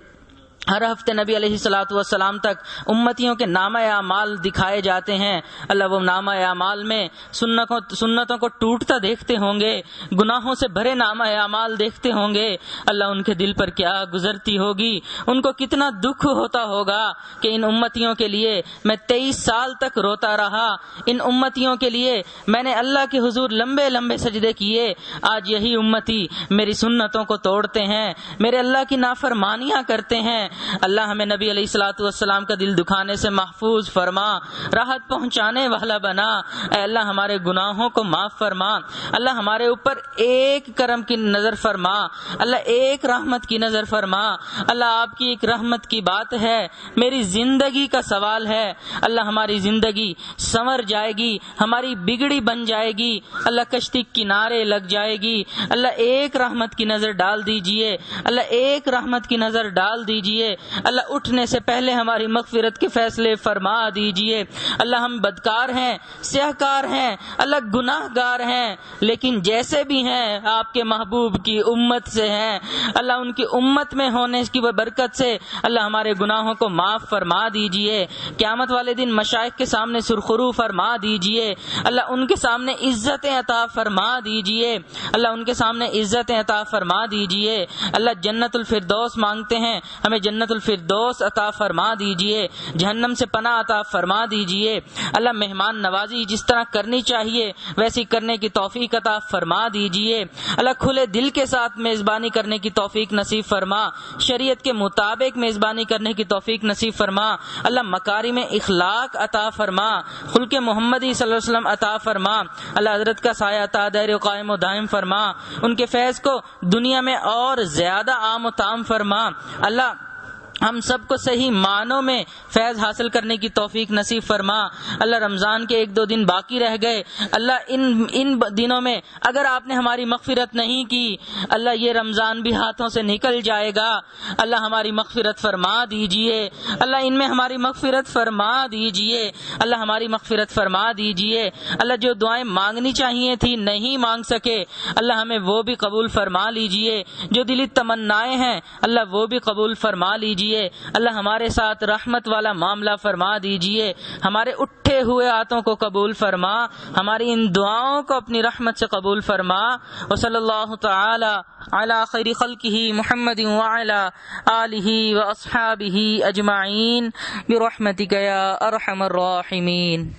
ہر ہفتے نبی علیہ الصلوۃ والسلام تک امتیوں کے نامہ اعمال دکھائے جاتے ہیں۔ اللہ وہ نامہ اعمال میں سنتوں کو ٹوٹتا دیکھتے ہوں گے، گناہوں سے بھرے نامہ اعمال دیکھتے ہوں گے۔ اللہ ان کے دل پر کیا گزرتی ہوگی، ان کو کتنا دکھ ہوتا ہوگا کہ ان امتیوں کے لیے میں 23 سال تک روتا رہا، ان امتیوں کے لیے میں نے اللہ کے حضور لمبے لمبے سجدے کیے، آج یہی امتی میری سنتوں کو توڑتے ہیں، میرے اللہ کی نافرمانیاں کرتے ہیں۔ اللہ ہمیں نبی علیہ الصلوۃ والسلام کا دل دکھانے سے محفوظ فرما، راحت پہنچانے والا بنا۔ اے اللہ ہمارے گناہوں کو معاف فرما، اللہ ہمارے اوپر ایک کرم کی نظر فرما، اللہ ایک رحمت کی نظر فرما۔ اللہ آپ کی ایک رحمت کی بات ہے، میری زندگی کا سوال ہے، اللہ ہماری زندگی سنور جائے گی، ہماری بگڑی بن جائے گی، اللہ کشتی کنارے لگ جائے گی۔ اللہ ایک رحمت کی نظر ڈال دیجئے، اللہ ایک رحمت کی نظر ڈال دیجئے۔ اللہ اٹھنے سے پہلے ہماری مغفرت کے فیصلے فرما دیجئے۔ اللہ ہم بدکار ہیں، سیاہکار ہیں، اللہ گناہ گار ہیں، لیکن جیسے بھی ہیں آپ کے محبوب کی امت سے ہیں۔ اللہ ان کی امت میں ہونے کی برکت سے اللہ ہمارے گناہوں کو معاف فرما دیجئے۔ قیامت والے دن مشائخ کے سامنے سرخرو فرما دیجئے، اللہ ان کے سامنے عزتیں عطا فرما دیجئے، اللہ ان کے سامنے عزتیں عطا فرما دیجئے۔ اللہ جنت الفردوس مانگتے ہیں، ہمیں جنت الفردوس عطا فرما دیجئے، جہنم سے پناہ عطا فرما دیجئے۔ اللہ مہمان نوازی جس طرح کرنی چاہیے ویسی کرنے کی توفیق عطا فرما دیجئے۔ اللہ کھلے دل کے ساتھ میزبانی کرنے کی توفیق نصیب فرما، شریعت کے مطابق میزبانی کرنے کی توفیق نصیب فرما۔ اللہ مکارم اخلاق عطا فرما، خلق محمدی صلی اللہ علیہ وسلم عطا فرما۔ اللہ حضرت کا سایہ عطا دائر قائم و دائم فرما، ان کے فیض کو دنیا میں اور زیادہ عام و تام فرما۔ اللہ ہم سب کو صحیح معنوں میں فیض حاصل کرنے کی توفیق نصیب فرما۔ اللہ رمضان کے 1-2 دن باقی رہ گئے، اللہ ان دنوں میں اگر آپ نے ہماری مغفرت نہیں کی، اللہ یہ رمضان بھی ہاتھوں سے نکل جائے گا۔ اللہ ہماری مغفرت فرما دیجئے، اللہ ان میں ہماری مغفرت فرما دیجئے، اللہ ہماری مغفرت فرما دیجئے۔ اللہ جو دعائیں مانگنی چاہیے تھی نہیں مانگ سکے، اللہ ہمیں وہ بھی قبول فرما لیجئے، جو دلی تمنائیں ہیں اللہ وہ بھی قبول فرما لیجئے۔ اللہ ہمارے ساتھ رحمت والا معاملہ فرما دیجئے، ہمارے اٹھے ہوئے ہاتھوں کو قبول فرما، ہماری ان دعاؤں کو اپنی رحمت سے قبول فرما۔ وصلی اللہ تعالی علی خیر خلقہ محمد وعلی آلہ واصحابہ اجمعین برحمتک یا ارحم الراحمین۔